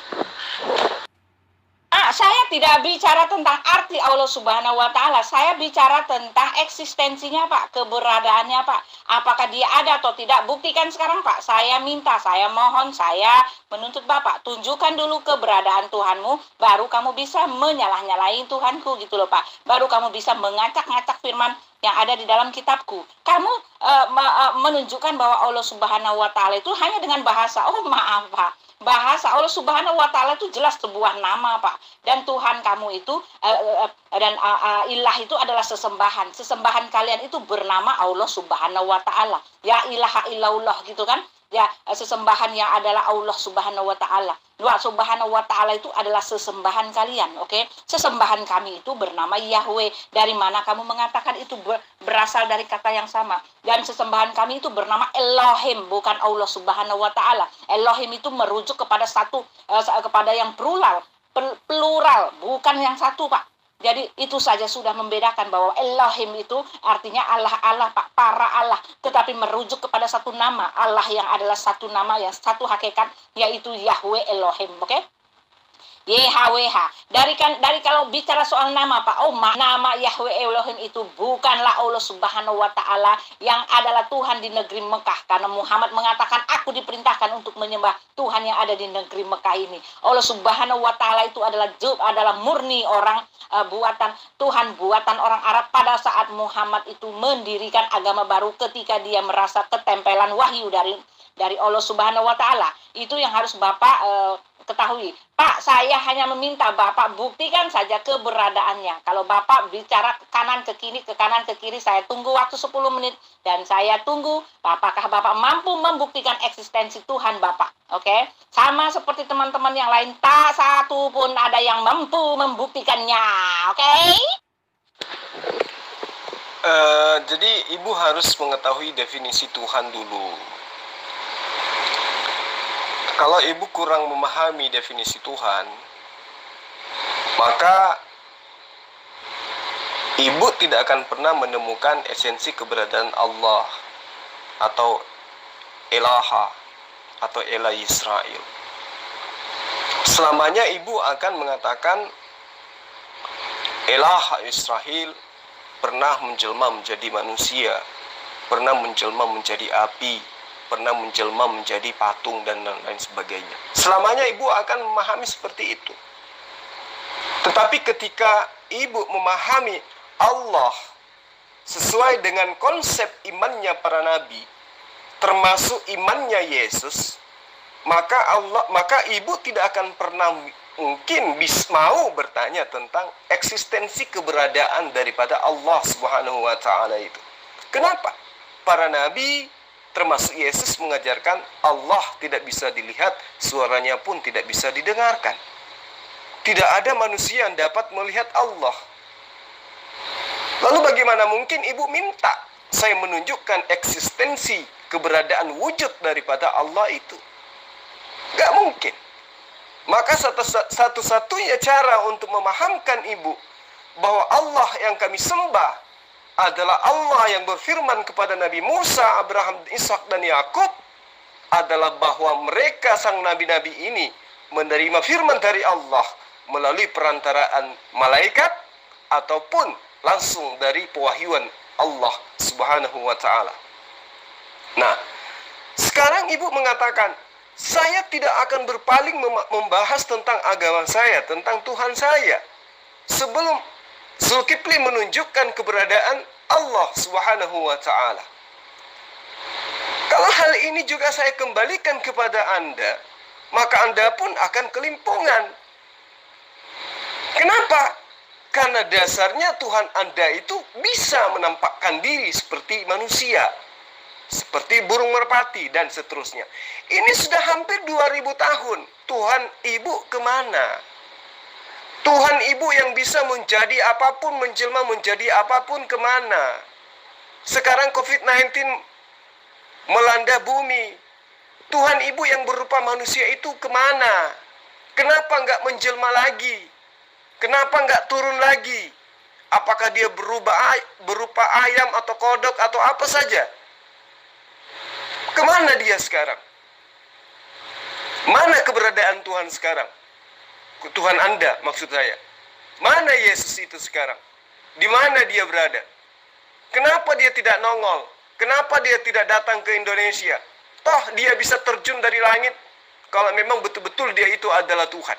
Saya tidak bicara tentang arti Allah Subhanahu wa Ta'ala. Saya bicara tentang eksistensinya, Pak, keberadaannya, Pak. Apakah dia ada atau tidak? Buktikan sekarang, Pak. Saya minta, saya mohon, saya menuntut Bapak, tunjukkan dulu keberadaan Tuhanmu, baru kamu bisa menyalah-nyalahin Tuhanku, gitu loh, Pak. Baru kamu bisa mengacak-ngacak firman yang ada di dalam kitabku. Kamu menunjukkan bahwa Allah Subhanahu wa Ta'ala itu hanya dengan bahasa. Oh, maaf, Pak. Bahasa Allah Subhanahu wa Ta'ala itu jelas sebuah nama, Pak. Dan Tuhan kamu itu ilah itu adalah sesembahan. Sesembahan kalian itu bernama Allah Subhanahu wa Ta'ala. Ya ilaha illallah, gitu kan? Ya, sesembahan yang adalah Allah Subhanahu wa Ta'ala. Allah Subhanahu wa Ta'ala itu adalah sesembahan kalian, oke? Sesembahan kami itu bernama Yahweh. Dari mana kamu mengatakan itu berasal dari kata yang sama? Dan sesembahan kami itu bernama Elohim, bukan Allah Subhanahu wa Ta'ala. Elohim itu merujuk kepada kepada yang plural, bukan yang satu, Pak. Jadi itu saja sudah membedakan bahwa Elohim itu artinya Allah-Allah, Pak, para Allah, tetapi merujuk kepada satu nama, Allah yang adalah satu nama, yang satu hakikat, yaitu Yahweh Elohim, oke? YHWH. Dari kalau bicara soal nama, Pak, nama Yahweh Elohim itu bukanlah Allah Subhanahu wa Ta'ala yang adalah Tuhan di negeri Mekah, karena Muhammad mengatakan aku diperintahkan untuk menyembah Tuhan yang ada di negeri Mekah ini. Allah Subhanahu wa Ta'ala itu adalah murni orang buatan Tuhan, buatan orang Arab pada saat Muhammad itu mendirikan agama baru ketika dia merasa ketempelan wahyu dari Allah Subhanahu wa Ta'ala. Itu yang harus Bapak ketahui. Pak, saya hanya meminta Bapak buktikan saja keberadaannya. Kalau Bapak bicara ke kanan ke kiri, saya tunggu waktu 10 menit dan saya tunggu apakah Bapak mampu membuktikan eksistensi Tuhan Bapak. Oke? Sama seperti teman-teman yang lain, tak satu pun ada yang mampu membuktikannya. Oke? Jadi ibu harus mengetahui definisi Tuhan dulu. Kalau ibu kurang memahami definisi Tuhan, maka ibu tidak akan pernah menemukan esensi keberadaan Allah atau Elaha atau Elah Yisrael. Selamanya ibu akan mengatakan Elah Yisrael pernah menjelma menjadi manusia, pernah menjelma menjadi api, pernah menjelma menjadi patung dan lain sebagainya. Selamanya ibu akan memahami seperti itu. Tetapi ketika ibu memahami Allah sesuai dengan konsep imannya para nabi, termasuk imannya Yesus, maka ibu tidak akan pernah mungkin mau bertanya tentang eksistensi keberadaan daripada Allah Subhanahu wa Ta'ala itu. Kenapa? Para nabi termasuk Yesus mengajarkan Allah tidak bisa dilihat, suaranya pun tidak bisa didengarkan. Tidak ada manusia yang dapat melihat Allah. Lalu bagaimana mungkin ibu minta saya menunjukkan eksistensi keberadaan wujud daripada Allah itu? Gak mungkin. Maka satu-satunya cara untuk memahamkan ibu bahwa Allah yang kami sembah adalah Allah yang berfirman kepada Nabi Musa, Abraham, Ishak dan Yakub, adalah bahwa mereka sang nabi-nabi ini menerima firman dari Allah melalui perantaraan malaikat ataupun langsung dari pewahyuan Allah Subhanahu wa Ta'ala. Nah, sekarang ibu mengatakan saya tidak akan berpaling membahas tentang agama saya, tentang Tuhan saya, sebelum Zulkifli menunjukkan keberadaan Allah Subhanahu wa Ta'ala. Kalau hal ini juga saya kembalikan kepada Anda, maka Anda pun akan kelimpungan. Kenapa? Karena dasarnya Tuhan Anda itu bisa menampakkan diri seperti manusia. seperti burung merpati dan seterusnya. Ini sudah hampir 2000 tahun. Tuhan Ibu kemana? Tuhan Ibu yang bisa menjadi apapun, menjelma menjadi apapun kemana? Sekarang COVID-19 melanda bumi. Tuhan Ibu yang berupa manusia itu kemana? Kenapa nggak menjelma lagi? Kenapa nggak turun lagi? Apakah dia berupa ayam atau kodok atau apa saja? Kemana dia sekarang? Mana keberadaan Tuhan sekarang? Tuhan Anda maksud saya. Mana Yesus itu sekarang? Di mana dia berada? Kenapa dia tidak nongol? Kenapa dia tidak datang ke Indonesia? Toh dia bisa terjun dari langit kalau memang betul-betul dia itu adalah Tuhan.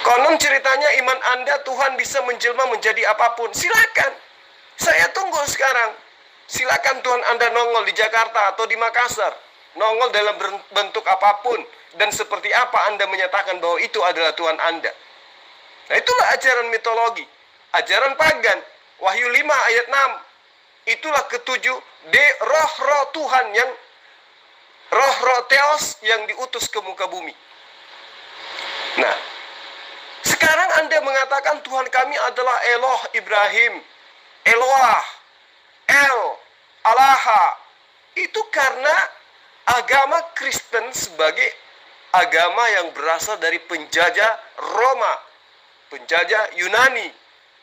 Konon ceritanya iman Anda Tuhan bisa menjelma menjadi apapun. Silakan. Saya tunggu sekarang. Silakan Tuhan Anda nongol di Jakarta atau di Makassar. Nongol dalam bentuk apapun. Dan seperti apa Anda menyatakan bahwa itu adalah Tuhan Anda. Nah itulah ajaran mitologi. Ajaran pagan. Wahyu 5 ayat 6. Itulah ketujuh roh-roh Tuhan yang roh-roh Theos yang diutus ke muka bumi. Nah, sekarang Anda mengatakan Tuhan kami adalah Eloh Ibrahim, Eloah, Alaha. Itu karena agama Kristen sebagai agama yang berasal dari penjajah Roma, penjajah Yunani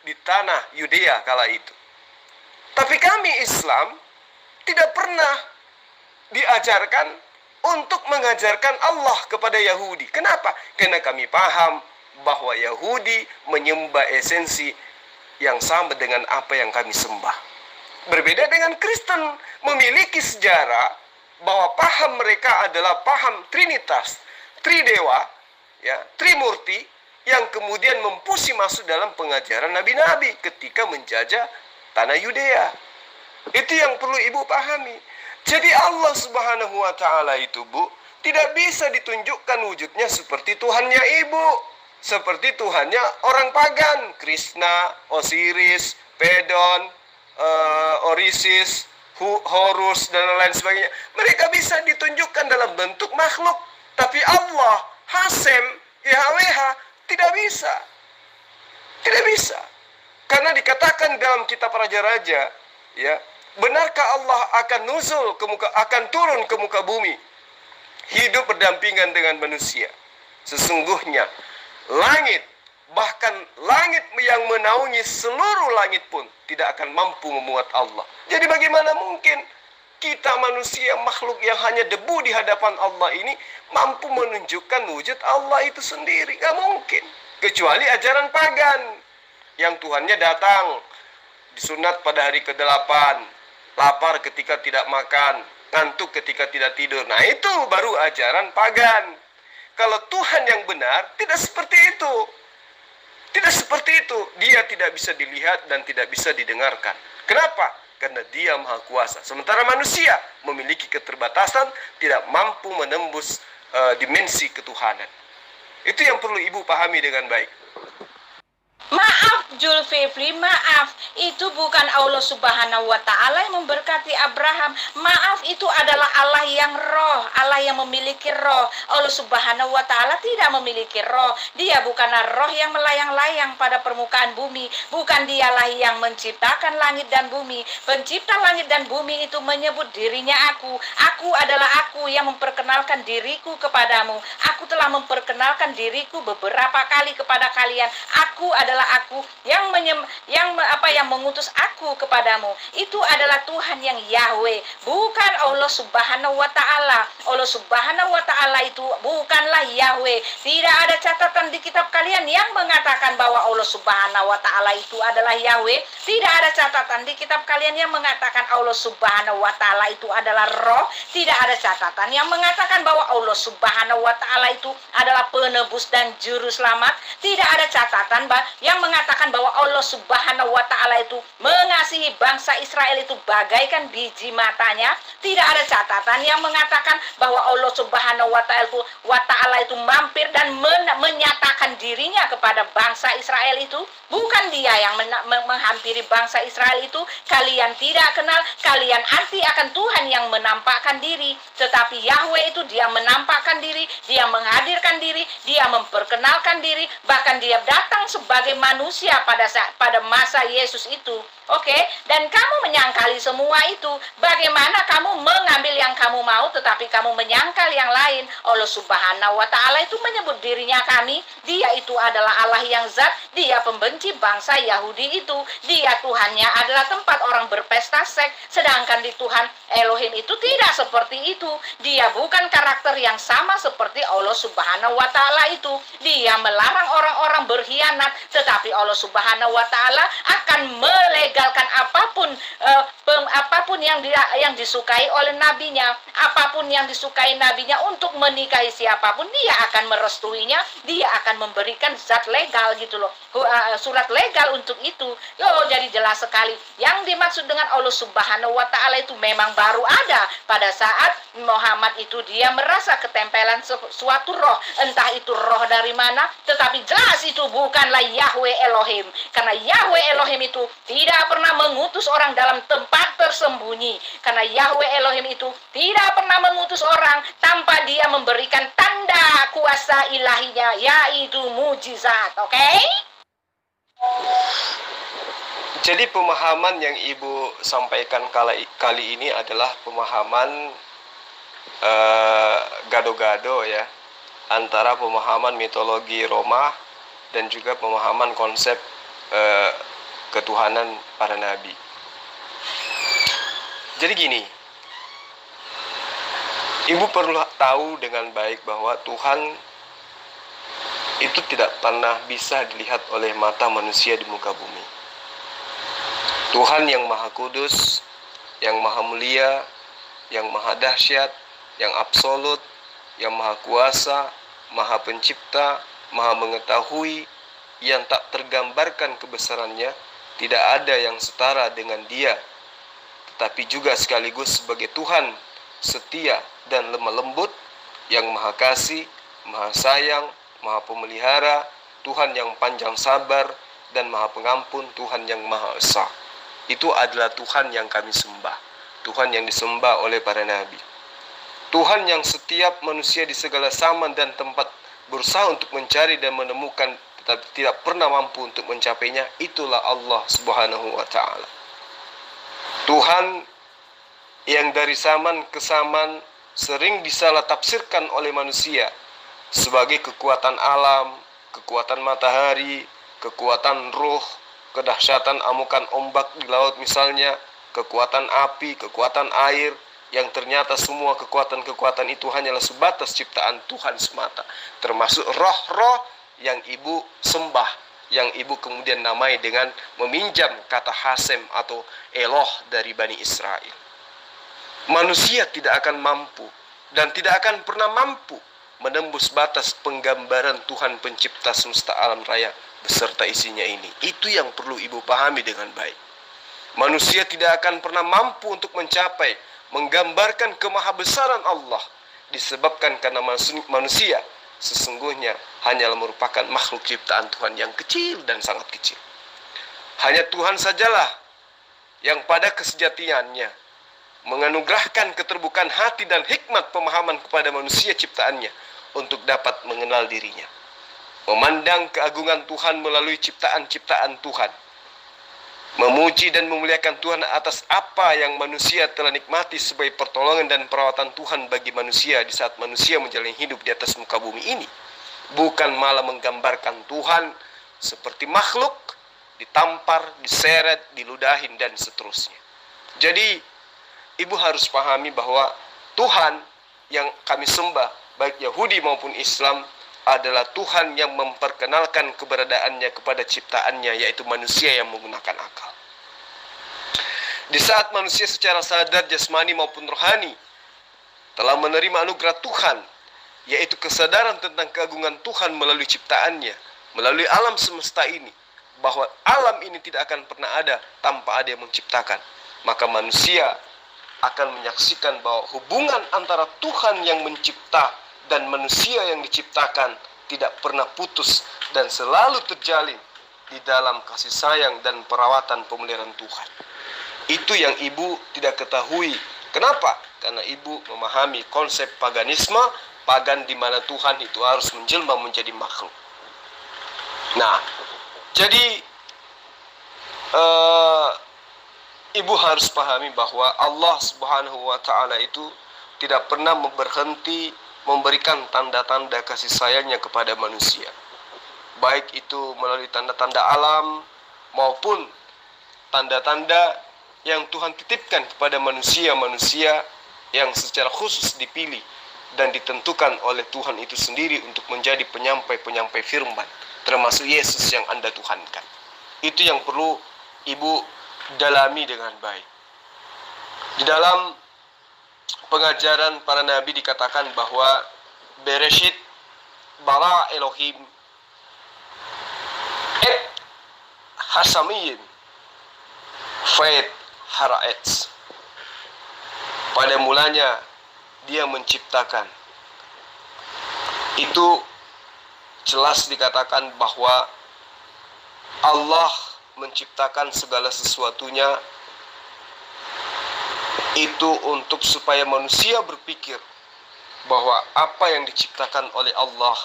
di tanah Yudea kala itu. Tapi kami Islam tidak pernah diajarkan untuk mengajarkan Allah kepada Yahudi. Kenapa? Karena kami paham bahwa Yahudi menyembah esensi yang sama dengan apa yang kami sembah. Berbeda dengan Kristen, memiliki sejarah bahwa paham mereka adalah paham Trinitas, Tridewa, ya, Trimurti, yang kemudian mempusi masuk dalam pengajaran nabi-nabi ketika menjajah tanah Yudea. Itu yang perlu Ibu pahami. Jadi Allah Subhanahu wa Ta'ala itu, Bu, tidak bisa ditunjukkan wujudnya seperti Tuhannya Ibu, seperti Tuhannya orang pagan, Krishna, Osiris, Pedon, Orisis, Horus, dan lain sebagainya. Mereka bisa ditunjukkan dalam bentuk makhluk, tapi Allah, Hasem, YHWH, tidak bisa. Tidak bisa. Karena dikatakan dalam kitab Raja-Raja, ya, benarkah Allah akan turun ke muka bumi, hidup berdampingan dengan manusia? Sesungguhnya langit, bahkan langit yang menaungi seluruh langit pun tidak akan mampu memuat Allah. Jadi bagaimana mungkin kita manusia makhluk yang hanya debu di hadapan Allah ini mampu menunjukkan wujud Allah itu sendiri? Gak mungkin. Kecuali ajaran pagan yang Tuhannya datang disunat pada hari ke-8, lapar ketika tidak makan, ngantuk ketika tidak tidur. Nah itu baru ajaran pagan. Kalau Tuhan yang benar tidak seperti itu. Tidak seperti itu. Dia tidak bisa dilihat dan tidak bisa didengarkan. Kenapa? Karena dia maha kuasa. Sementara manusia memiliki keterbatasan, tidak mampu menembus dimensi ketuhanan. Itu yang perlu Ibu pahami dengan baik. Maaf Zulkifli, maaf. Itu bukan Allah Subhanahu wa Ta'ala yang memberkati Abraham. Maaf, itu adalah Allah yang roh, Allah yang memiliki roh. Allah Subhanahu wa Ta'ala tidak memiliki roh. Dia bukanlah roh yang melayang-layang pada permukaan bumi. Bukan dialah yang menciptakan langit dan bumi. Pencipta langit dan bumi itu menyebut dirinya aku. Aku adalah aku yang memperkenalkan diriku kepadamu. Aku telah memperkenalkan diriku beberapa kali kepada kalian. Aku adalah aku yang mengutus aku kepadamu. Itu adalah Tuhan yang Yahweh, bukan Allah Subhanahu wa Ta'ala. Allah Subhanahu wa Ta'ala itu bukanlah Yahweh. Tidak ada catatan di kitab kalian yang mengatakan bahwa Allah Subhanahu wa Ta'ala itu adalah Yahweh. Tidak ada catatan di kitab kalian yang mengatakan Allah Subhanahu wa Ta'ala itu adalah roh. Tidak ada catatan yang mengatakan bahwa Allah Subhanahu wa Ta'ala itu adalah penebus dan juru selamat. Tidak ada catatan yang mengatakan bahwa Allah Subhanahu wa Ta'ala itu mengasihi bangsa Israel itu bagaikan biji matanya. Tidak ada catatan yang mengatakan bahwa Allah Subhanahu wa Ta'ala itu mampir dan menyatakan dirinya kepada bangsa Israel itu. Bukan dia yang menghampiri bangsa Israel itu. Kalian tidak kenal, kalian anti akan Tuhan yang menampakkan diri. Tetapi Yahweh itu dia menampakkan diri, dia menghadirkan diri, dia memperkenalkan diri, bahkan dia datang sebagai manusia pada masa Yesus itu. Oke, dan kamu menyangkali semua itu. Bagaimana kamu mengambil yang kamu mau tetapi kamu menyangkal yang lain? Allah Subhanahu wa Ta'ala itu menyebut dirinya kami. Dia itu adalah Allah yang zat. Dia pembenci bangsa Yahudi itu. Dia Tuhannya adalah tempat orang berpesta seks. Sedangkan di Tuhan Elohim itu tidak seperti itu. Dia bukan karakter yang sama seperti Allah Subhanahu wa Ta'ala itu. Dia melarang orang-orang berkhianat, tetapi Allah Subhanahu wa Ta'ala akan melegalkan apapun yang disukai oleh nabinya, apapun yang disukai nabinya untuk menikahi siapapun, dia akan merestuinya, dia akan memberikan zat legal gitu loh, surat legal untuk itu. Jadi jelas sekali yang dimaksud dengan Allah Subhanahu wa Ta'ala itu memang baru ada pada saat Muhammad itu dia merasa ketempelan suatu roh, entah itu roh dari mana, tetapi jelas itu bukanlah Yahweh Elohim, karena Yahweh Elohim itu tidak pernah mengutus orang dalam tempat tersembunyi, karena Yahweh Elohim itu tidak pernah mengutus orang tanpa dia memberikan tanda kuasa ilahinya, yaitu mujizat. Oke? Jadi pemahaman yang Ibu sampaikan kali ini adalah pemahaman gado-gado ya, antara pemahaman mitologi Roma dan juga pemahaman konsep ketuhanan para nabi. Jadi gini, Ibu perlu tahu dengan baik bahwa Tuhan itu tidak pernah bisa dilihat oleh mata manusia di muka bumi. Tuhan yang maha kudus, yang maha mulia, yang maha dahsyat, yang absolut, yang maha kuasa, maha pencipta, maha mengetahui, yang tak tergambarkan kebesarannya, tidak ada yang setara dengan dia, tetapi juga sekaligus sebagai Tuhan setia dan lemah lembut, yang maha kasih, maha sayang, maha pemelihara, Tuhan yang panjang sabar, dan maha pengampun, Tuhan yang maha esa. Itu adalah Tuhan yang kami sembah, Tuhan yang disembah oleh para nabi. Tuhan yang setiap manusia di segala zaman dan tempat berusaha untuk mencari dan menemukan, tetapi tidak pernah mampu untuk mencapainya, itulah Allah Subhanahu wa Ta'ala. Tuhan yang dari zaman ke zaman sering disalah tafsirkan oleh manusia sebagai kekuatan alam, kekuatan matahari, kekuatan roh, kedahsyatan amukan ombak di laut misalnya, kekuatan api, kekuatan air, yang ternyata semua kekuatan-kekuatan itu hanyalah sebatas ciptaan Tuhan semata, termasuk roh-roh yang Ibu sembah, yang Ibu kemudian namai dengan meminjam kata Hasem atau Eloh dari Bani Israel. Manusia tidak akan mampu dan tidak akan pernah mampu menembus batas penggambaran Tuhan pencipta semesta alam raya beserta isinya ini. Itu yang perlu Ibu pahami dengan baik. Manusia tidak akan pernah mampu untuk mencapai menggambarkan kemahabesaran Allah, disebabkan karena manusia sesungguhnya hanyalah merupakan makhluk ciptaan Tuhan yang kecil dan sangat kecil. Hanya Tuhan sajalah yang pada kesejatiannya menganugerahkan keterbukaan hati dan hikmat pemahaman kepada manusia ciptaannya untuk dapat mengenal dirinya, memandang keagungan Tuhan melalui ciptaan-ciptaan Tuhan, memuji dan memuliakan Tuhan atas apa yang manusia telah nikmati sebagai pertolongan dan perawatan Tuhan bagi manusia di saat manusia menjalani hidup di atas muka bumi ini, bukan malah menggambarkan Tuhan seperti makhluk ditampar, diseret, diludahin dan seterusnya. Jadi Ibu harus pahami bahwa Tuhan yang kami sembah, baik Yahudi maupun Islam, adalah Tuhan yang memperkenalkan keberadaannya kepada ciptaannya, yaitu manusia yang menggunakan akal. Di saat manusia secara sadar jasmani maupun rohani telah menerima anugerah Tuhan, yaitu kesadaran tentang keagungan Tuhan melalui ciptaannya, melalui alam semesta ini, bahwa alam ini tidak akan pernah ada tanpa ada yang menciptakan, maka manusia akan menyaksikan bahwa hubungan antara Tuhan yang mencipta dan manusia yang diciptakan tidak pernah putus dan selalu terjalin di dalam kasih sayang dan perawatan pemeliharaan Tuhan. Itu yang ibu tidak ketahui. Kenapa? Karena ibu memahami konsep paganisme, pagan di mana Tuhan itu harus menjelma menjadi makhluk. Nah, jadi ibu harus pahami bahwa Allah Subhanahu wa Ta'ala itu tidak pernah berhenti memberikan tanda-tanda kasih sayangnya kepada manusia, baik itu melalui tanda-tanda alam maupun tanda-tanda yang Tuhan titipkan kepada manusia-manusia yang secara khusus dipilih dan ditentukan oleh Tuhan itu sendiri untuk menjadi penyampai-penyampai firman, termasuk Yesus yang Anda Tuhankan. Itu yang perlu ibu dalami dengan baik. Di dalam pengajaran para nabi dikatakan bahwa Bereshit bara Elohim et hasamiyin fait haraetz. Pada mulanya dia menciptakan. Itu jelas dikatakan bahwa Allah menciptakan segala sesuatunya itu untuk supaya manusia berpikir bahwa apa yang diciptakan oleh Allah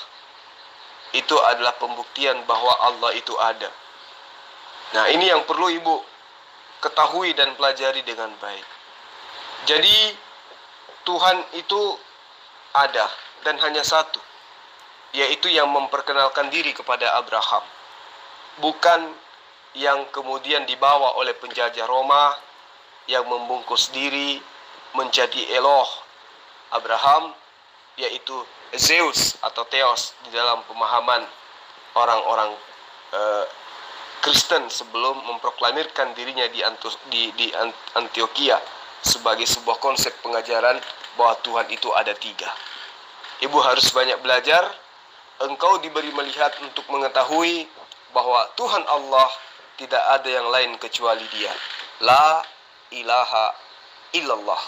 itu adalah pembuktian bahwa Allah itu ada. Nah, ini yang perlu ibu ketahui dan pelajari dengan baik. Jadi Tuhan itu ada dan hanya satu, yaitu yang memperkenalkan diri kepada Abraham, bukan yang kemudian dibawa oleh penjajah Roma yang membungkus diri menjadi Eloh Abraham, yaitu Zeus atau Theos di dalam pemahaman orang-orang Kristen sebelum memproklamirkan dirinya di Antioquia sebagai sebuah konsep pengajaran bahwa Tuhan itu ada tiga. Ibu harus banyak belajar. Engkau diberi melihat untuk mengetahui bahwa Tuhan Allah tidak ada yang lain kecuali Dia. La ilaha illallah.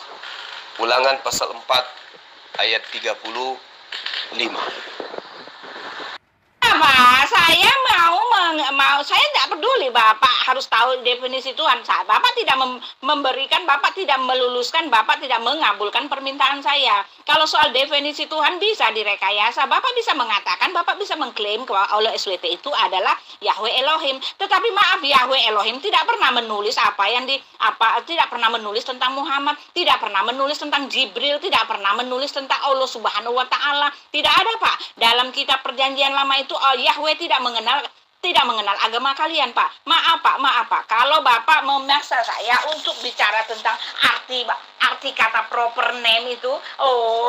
Ulangan pasal 4 ayat 35. Apa? Saya saya tidak peduli Bapak harus tahu definisi Tuhan. Bapak tidak memberikan, Bapak tidak meluluskan, Bapak tidak mengabulkan permintaan saya. Kalau soal definisi Tuhan bisa direkayasa, Bapak bisa mengatakan, Bapak bisa mengklaim bahwa Allah SWT itu adalah Yahweh Elohim. Tetapi maaf, Yahweh Elohim tidak pernah menulis tidak pernah menulis tentang Muhammad, tidak pernah menulis tentang Jibril, tidak pernah menulis tentang Allah Subhanahu wa Ta'ala. Tidak ada, Pak. Dalam kitab Perjanjian Lama itu Yahweh tidak mengenal agama kalian, Pak. Maaf Pak. Kalau Bapak memaksa saya untuk bicara tentang arti kata proper name itu,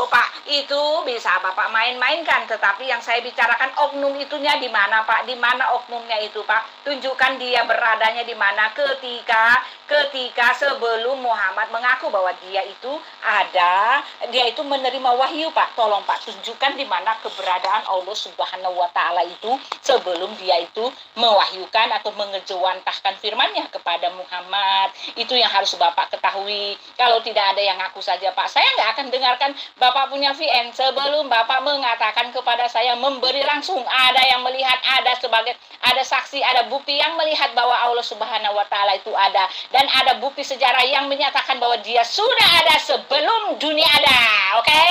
Pak, itu bisa Bapak main-mainkan. Tetapi yang saya bicarakan oknum itunya di mana, Pak? Di mana oknumnya itu, Pak? Tunjukkan dia beradanya di mana ketika sebelum Muhammad mengaku bahwa dia itu menerima wahyu, Pak. Tolong, Pak, tunjukkan di mana keberadaan Allah Subhanahu wa Ta'ala itu sebelum dia itu mewahyukan atau mengejawantahkan firman-Nya kepada Muhammad. Itu yang harus Bapak ketahui. Kalau tidak ada yang ngaku saja, Pak, saya nggak akan dengarkan Bapak punya VN sebelum Bapak mengatakan kepada saya, memberi langsung ada yang melihat, ada saksi, ada bukti yang melihat bahwa Allah Subhanahu wa Ta'ala itu ada, dan ada bukti sejarah yang menyatakan bahwa dia sudah ada sebelum dunia ada. Oke?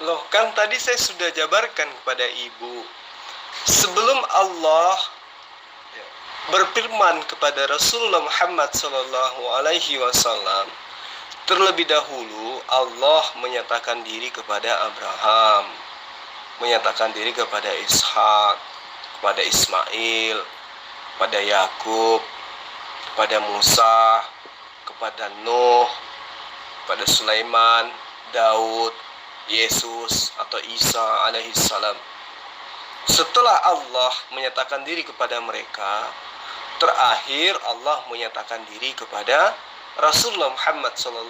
Loh, kan tadi saya sudah jabarkan kepada ibu. Sebelum Allah berfirman kepada Rasulullah Muhammad SAW, terlebih dahulu Allah menyatakan diri kepada Abraham, menyatakan diri kepada Ishak, kepada Ismail, kepada Yakub, kepada Musa, kepada Nuh, kepada Sulaiman, Daud, Yesus atau Isa alaihissalam. Setelah Allah menyatakan diri kepada mereka, terakhir Allah menyatakan diri kepada Rasulullah Muhammad SAW.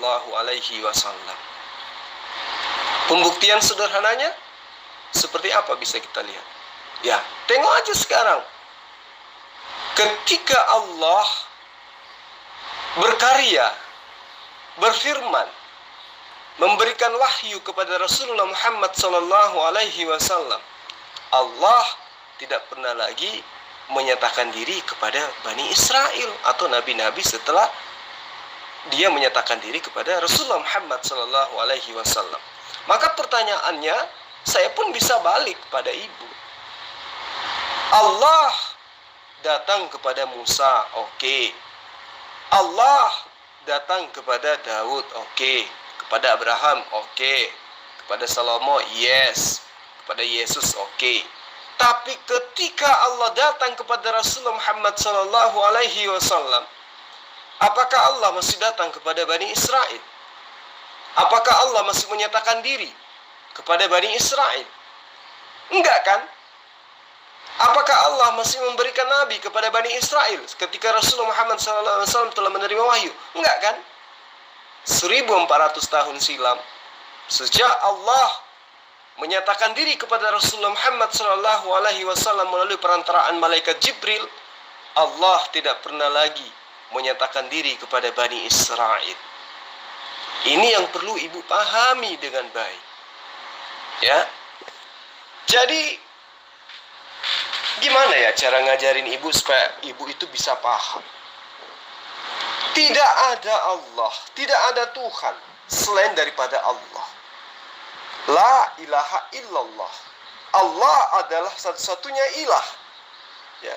Pembuktian sederhananya seperti apa bisa kita lihat? Ya, tengok aja sekarang. ketika Allah berkarya, berfirman, memberikan wahyu kepada Rasulullah Muhammad sallallahu alaihi wasallam, Allah tidak pernah lagi menyatakan diri kepada Bani Israel atau nabi-nabi setelah dia menyatakan diri kepada Rasulullah Muhammad sallallahu alaihi wasallam. Maka pertanyaannya, saya pun bisa balik kepada ibu. Allah datang kepada Musa, oke. Allah datang kepada Daud, oke. Kepada Abraham, oke. Kepada Salomo, yes. Kepada Yesus, oke. Tapi ketika Allah datang kepada Rasulullah Muhammad sallallahu alaihi wasallam, apakah Allah masih datang kepada Bani Israel? Apakah Allah masih menyatakan diri kepada Bani Israel? Enggak kan? Apakah Allah masih memberikan nabi kepada Bani Israel ketika Rasulullah Muhammad SAW telah menerima wahyu? Enggak kan? 1400 tahun silam, sejak Allah menyatakan diri kepada Rasulullah Muhammad SAW melalui perantaraan malaikat Jibril, Allah tidak pernah lagi menyatakan diri kepada Bani Israel. Ini yang perlu ibu pahami dengan baik. Ya. Jadi gimana ya cara ngajarin ibu supaya ibu itu bisa paham? Tidak ada Allah, tidak ada Tuhan selain daripada Allah. La ilaha illallah. Allah adalah satu-satunya ilah. Ya.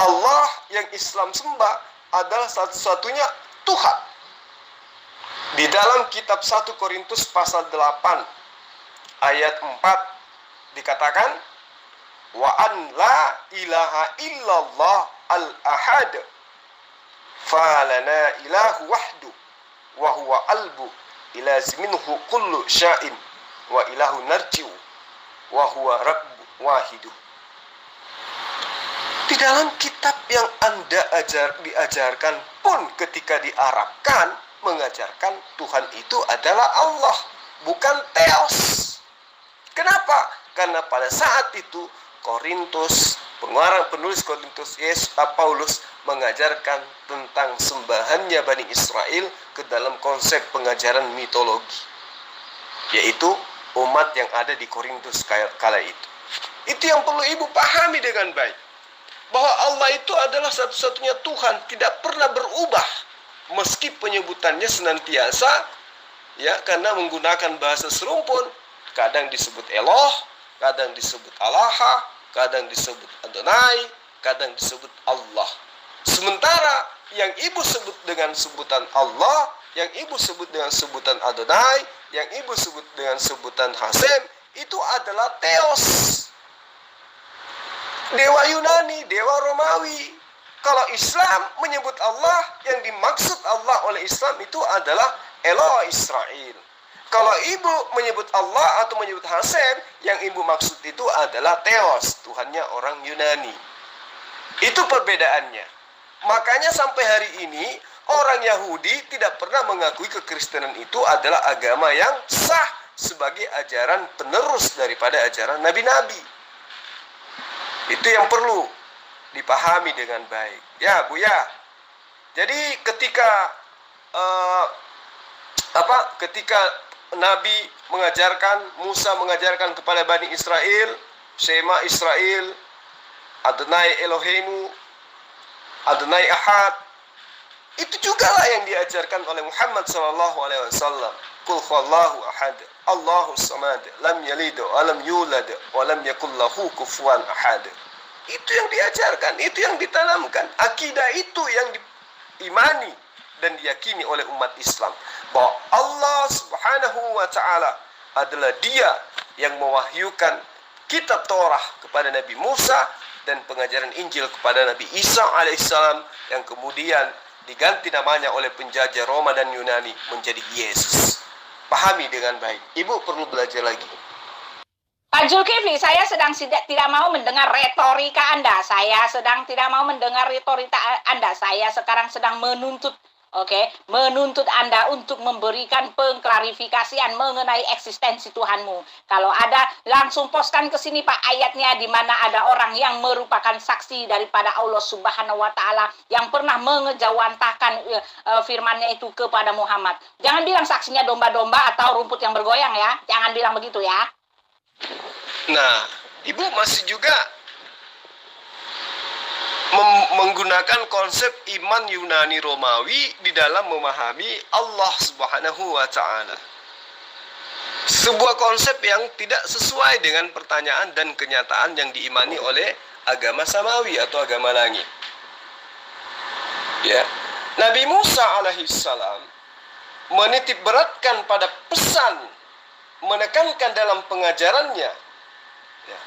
Allah yang Islam sembah adalah satu-satunya Tuhan. Di dalam kitab 1 Korintus pasal 8 ayat 4 dikatakan, wa an la ilaha illallah al-ahad falana ilahu wahdu wa huwa albu ilaziminhu kullu sya'in wa ilahu narji'u wa huwa rabbu wahidu. Di dalam kitab yang Anda diajarkan pun ketika diarabkan mengajarkan Tuhan itu adalah Allah, bukan Theos. Kenapa? Karena pada saat itu Korintus, penulis Korintus Paulus mengajarkan tentang sembahannya Bani Israel ke dalam konsep pengajaran mitologi, yaitu umat yang ada di Korintus kala itu. Itu yang perlu ibu pahami dengan baik, bahwa Allah itu adalah satu-satunya Tuhan, tidak pernah berubah. Meski penyebutannya senantiasa, ya, karena menggunakan bahasa serumpun, kadang disebut Eloh, kadang disebut Allah, kadang disebut Adonai, kadang disebut Allah. Sementara yang ibu sebut dengan sebutan Allah, yang ibu sebut dengan sebutan Adonai, yang ibu sebut dengan sebutan Hasem, itu adalah Theos, dewa Yunani, dewa Romawi. Kalau Islam menyebut Allah, yang dimaksud Allah oleh Islam itu adalah Eloh Israel. Kalau ibu menyebut Allah atau menyebut Hasem, yang ibu maksud itu adalah Theos, Tuhannya orang Yunani. Itu perbedaannya. Makanya sampai hari ini orang Yahudi tidak pernah mengakui kekristenan itu adalah agama yang sah sebagai ajaran penerus daripada ajaran nabi-nabi. Itu yang perlu dipahami dengan baik. Ya, Bu ya. Jadi ketika ketika Nabi mengajarkan, Musa mengajarkan kepada Bani Israel, Shema Israel, Adonai Eloheinu, Adonai Ahad, itu juga lah yang diajarkan oleh Muhammad SAW. Qul huwallahu ahad, Allahus samad, lam yalid wa lam yulad wa lam yakul lahu kufuwan ahad. Itu yang diajarkan, itu yang ditanamkan. Akidah itu yang diimani dan diyakini oleh umat Islam, bahwa Allah Subhanahu wa ta'ala adalah Dia yang mewahyukan kitab Torah kepada Nabi Musa dan pengajaran Injil kepada Nabi Isa alaihissalam, yang kemudian diganti namanya oleh penjajah Roma dan Yunani menjadi Yesus. Pahami dengan baik. Ibu perlu belajar lagi. Pak Zulkifli, saya sedang tidak mau mendengar retorika Anda. Saya sedang tidak mau mendengar retorika Anda. Saya sekarang sedang menuntut Oke, menuntut Anda untuk memberikan pengklarifikasian mengenai eksistensi Tuhanmu. Kalau ada, langsung postkan ke sini Pak ayatnya di mana ada orang yang merupakan saksi daripada Allah Subhanahu wa taala yang pernah mengejawantahkan firman-Nya itu kepada Muhammad. Jangan bilang saksinya domba-domba atau rumput yang bergoyang ya. Jangan bilang begitu ya. Nah, Ibu masih juga menggunakan konsep iman Yunani Romawi di dalam memahami Allah Subhanahu wa taala. Sebuah konsep yang tidak sesuai dengan pertanyaan dan kenyataan yang diimani oleh agama samawi atau agama langit. Ya. Nabi Musa alaihissalam menitik beratkan pada pesan, menekankan dalam pengajarannya ya,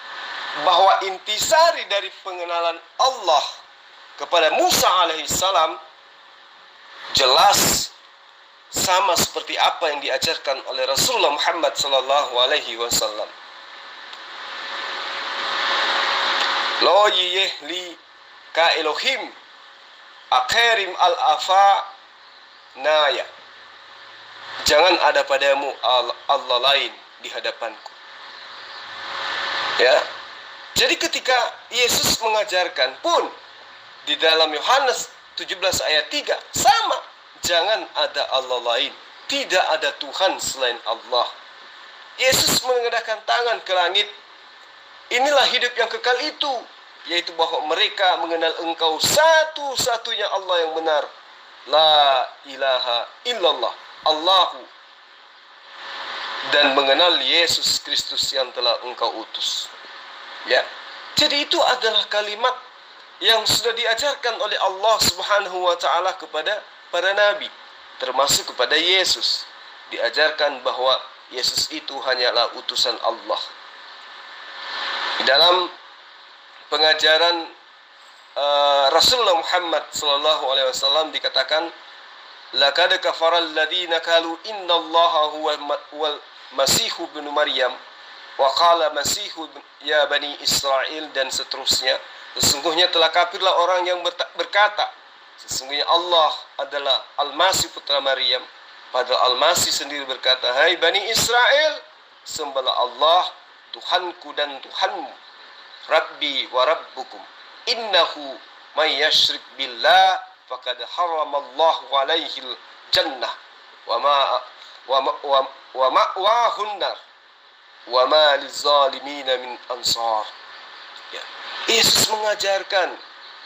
bahwa intisari dari pengenalan Allah kepada Musa alaihissalam jelas sama seperti apa yang diajarkan oleh Rasulullah Muhammad sallallahu alaihi wasallam. Lo yihli ka Elohim akhirim al-afa naya. Jangan ada padamu Allah lain di hadapanku. Ya. Jadi ketika Yesus mengajarkan pun di dalam Yohanes 17 ayat 3 sama, jangan ada Allah lain, tidak ada Tuhan selain Allah. Yesus mengedahkan tangan ke langit. Inilah hidup yang kekal itu, yaitu bahwa mereka mengenal Engkau satu-satunya Allah yang benar. La ilaha illallah, Allahu, dan mengenal Yesus Kristus yang telah Engkau utus. Ya. Jadi itu adalah kalimat yang sudah diajarkan oleh Allah Subhanahu wa taala kepada para nabi, termasuk kepada Yesus. Diajarkan bahwa Yesus itu hanyalah utusan Allah. Di dalam pengajaran Rasulullah Muhammad sallallahu alaihi wasallam dikatakan, laqad kafara alladziina qalu innallaha huwal masihu ibnu Maryam wa qala masihu ya bani Israel, dan seterusnya. Sesungguhnya telah kafirlah orang yang berkata sesungguhnya Allah adalah Al-Masih putra Maryam, padahal Al-Masih sendiri berkata, hai Bani Israel, sembahlah Allah Tuhanku dan Tuhanmu, Rabbi wa Rabbukum, innahu may yashrik billah faqad haramallahu alaihi jannah wa ma'wahun nar wa ma lizalimina min ansar. Ya. Yesus mengajarkan,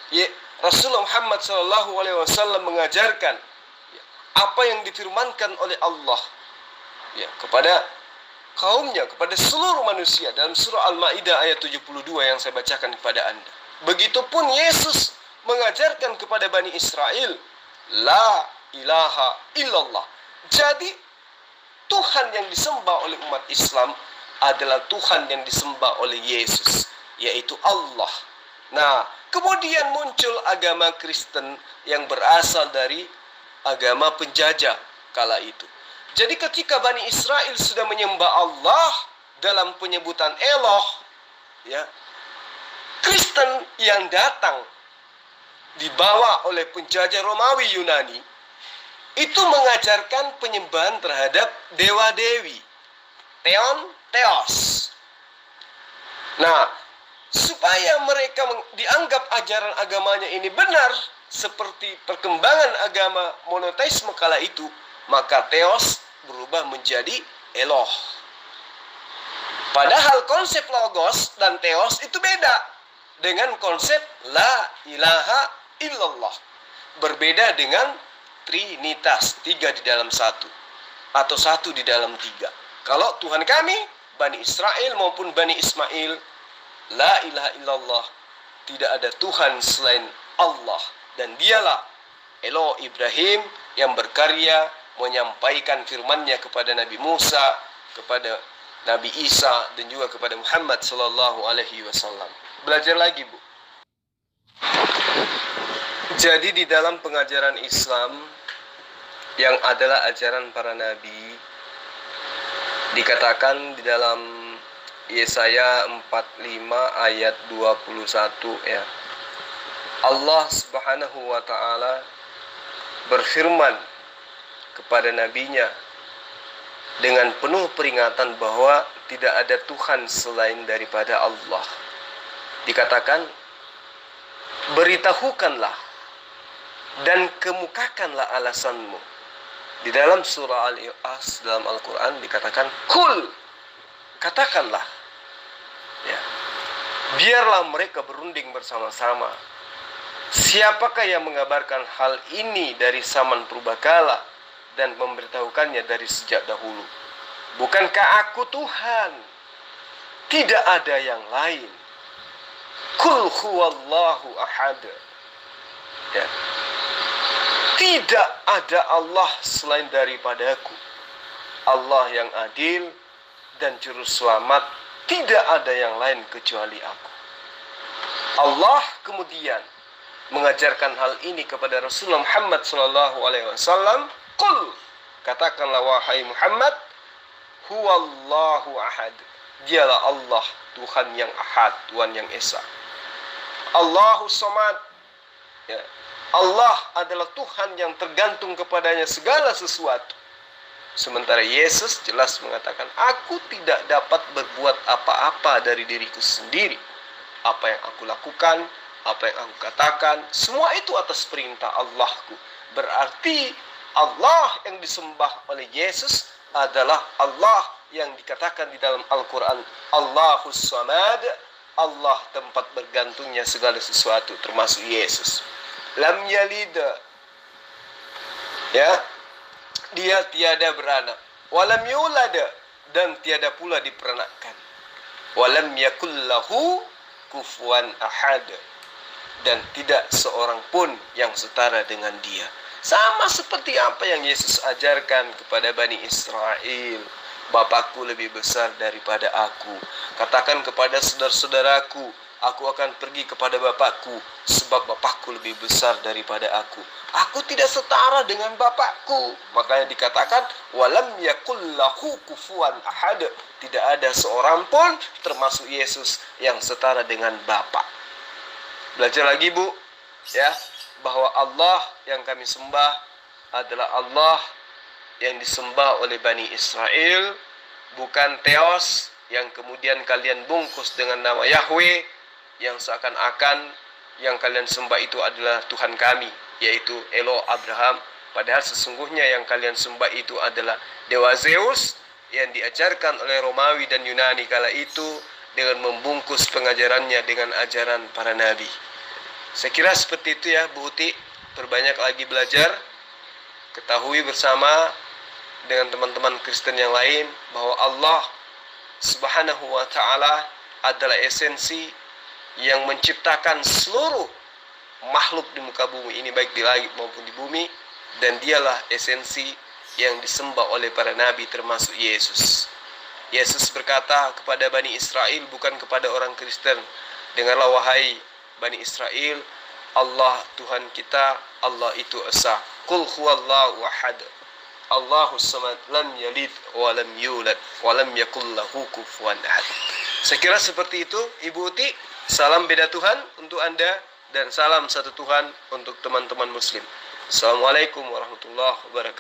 ya, Rasulullah Muhammad SAW mengajarkan ya, apa yang difirmankan oleh Allah ya, kepada kaumnya, kepada seluruh manusia dalam surah Al-Maidah ayat 72 yang saya bacakan kepada Anda. Begitupun Yesus mengajarkan kepada Bani Israel, la ilaha illallah. Jadi Tuhan yang disembah oleh umat Islam adalah Tuhan yang disembah oleh Yesus, yaitu Allah. Nah, kemudian muncul agama Kristen yang berasal dari agama penjajah kala itu. Jadi ketika Bani Israel sudah menyembah Allah dalam penyebutan Eloh, ya, Kristen yang datang dibawa oleh penjajah Romawi Yunani itu mengajarkan penyembahan terhadap dewa-dewi, Theos. Nah, supaya mereka dianggap ajaran agamanya ini benar seperti perkembangan agama monoteisme kala itu, maka Theos berubah menjadi Eloh. Padahal konsep Logos dan Theos itu beda dengan konsep La ilaha illallah. Berbeda dengan Trinitas, 3 di dalam 1 atau 1 di dalam 3. Kalau Tuhan kami, Bani Israel maupun Bani Ismail, La ilaha illallah, tidak ada Tuhan selain Allah, dan dialah Eloh Ibrahim yang berkarya menyampaikan firman-Nya kepada Nabi Musa, kepada Nabi Isa, dan juga kepada Muhammad sallallahu alaihi wasallam. Belajar lagi, Bu. Jadi di dalam pengajaran Islam yang adalah ajaran para nabi, dikatakan di dalam Yesaya 45 ayat 21 ya. Allah Subhanahu wa taala berfirman kepada nabinya dengan penuh peringatan bahwa tidak ada Tuhan selain daripada Allah. Dikatakan, beritahukanlah dan kemukakanlah alasanmu. Di dalam surah Al-As dalam Al-Quran dikatakan, kul, katakanlah, ya, biarlah mereka berunding bersama-sama. Siapakah yang mengabarkan hal ini dari zaman purbakala dan memberitahukannya dari sejak dahulu? Bukankah aku Tuhan? Tidak ada yang lain. Kul huwallahu ahad. Ya. Tidak ada Allah selain daripadaku. Allah yang adil dan juru selamat. Tidak ada yang lain kecuali aku. Allah kemudian mengajarkan hal ini kepada Rasulullah Muhammad SAW. Qul, katakanlah wahai Muhammad, huwallahu ahad. Dialah Allah, Tuhan yang ahad, Tuhan yang esa. Allahu samad. Ya. Allah adalah Tuhan yang tergantung kepadanya segala sesuatu. Sementara Yesus jelas mengatakan, aku tidak dapat berbuat apa-apa dari diriku sendiri. Apa yang aku lakukan, apa yang aku katakan, semua itu atas perintah Allahku. Berarti Allah yang disembah oleh Yesus adalah Allah yang dikatakan di dalam Al-Quran, Allahus Samad, Allah tempat bergantungnya segala sesuatu, termasuk Yesus. Lam yalid, ya, dia tiada beranak. Walam yulad, dan tiada pula diperanakkan. Walam yakul lahu kufuwan ahad, dan tidak seorang pun yang setara dengan dia. Sama seperti apa yang Yesus ajarkan kepada Bani Israel. Bapakku lebih besar daripada aku. Katakan kepada saudara-saudaraku, aku akan pergi kepada Bapakku, sebab Bapakku lebih besar daripada aku. Aku tidak setara dengan Bapakku. Makanya dikatakan, walam yakul lahu kufuwan ahad. Tidak ada seorang pun, termasuk Yesus, yang setara dengan Bapa. Belajar lagi, Bu, ya, bahwa Allah yang kami sembah adalah Allah yang disembah oleh Bani Israel, bukan Theos yang kemudian kalian bungkus dengan nama Yahweh, yang seakan-akan yang kalian sembah itu adalah Tuhan kami, yaitu Elo Abraham. Padahal sesungguhnya yang kalian sembah itu adalah Dewa Zeus yang diajarkan oleh Romawi dan Yunani kala itu dengan membungkus pengajarannya dengan ajaran para nabi. Saya kira seperti itu ya, Bu Uti. Perbanyak lagi belajar. Ketahui bersama dengan teman-teman Kristen yang lain bahwa Allah Subhanahu wa ta'ala adalah esensi yang menciptakan seluruh makhluk di muka bumi ini, baik di langit maupun di bumi, dan dialah esensi yang disembah oleh para nabi termasuk Yesus. Yesus berkata kepada Bani Israel, bukan kepada orang Kristen, dengarlah wahai Bani Israel, Allah Tuhan kita, Allah itu esa. Qul huwallahu ahad. Allahus samad, lam yalid wa lam yulad wa lam yakul lahu kufuwan ahad. Saya kira seperti itu, Ibu Uti. Salam beda Tuhan untuk Anda dan salam satu Tuhan untuk teman-teman muslim. Assalamualaikum warahmatullahi wabarakatuh.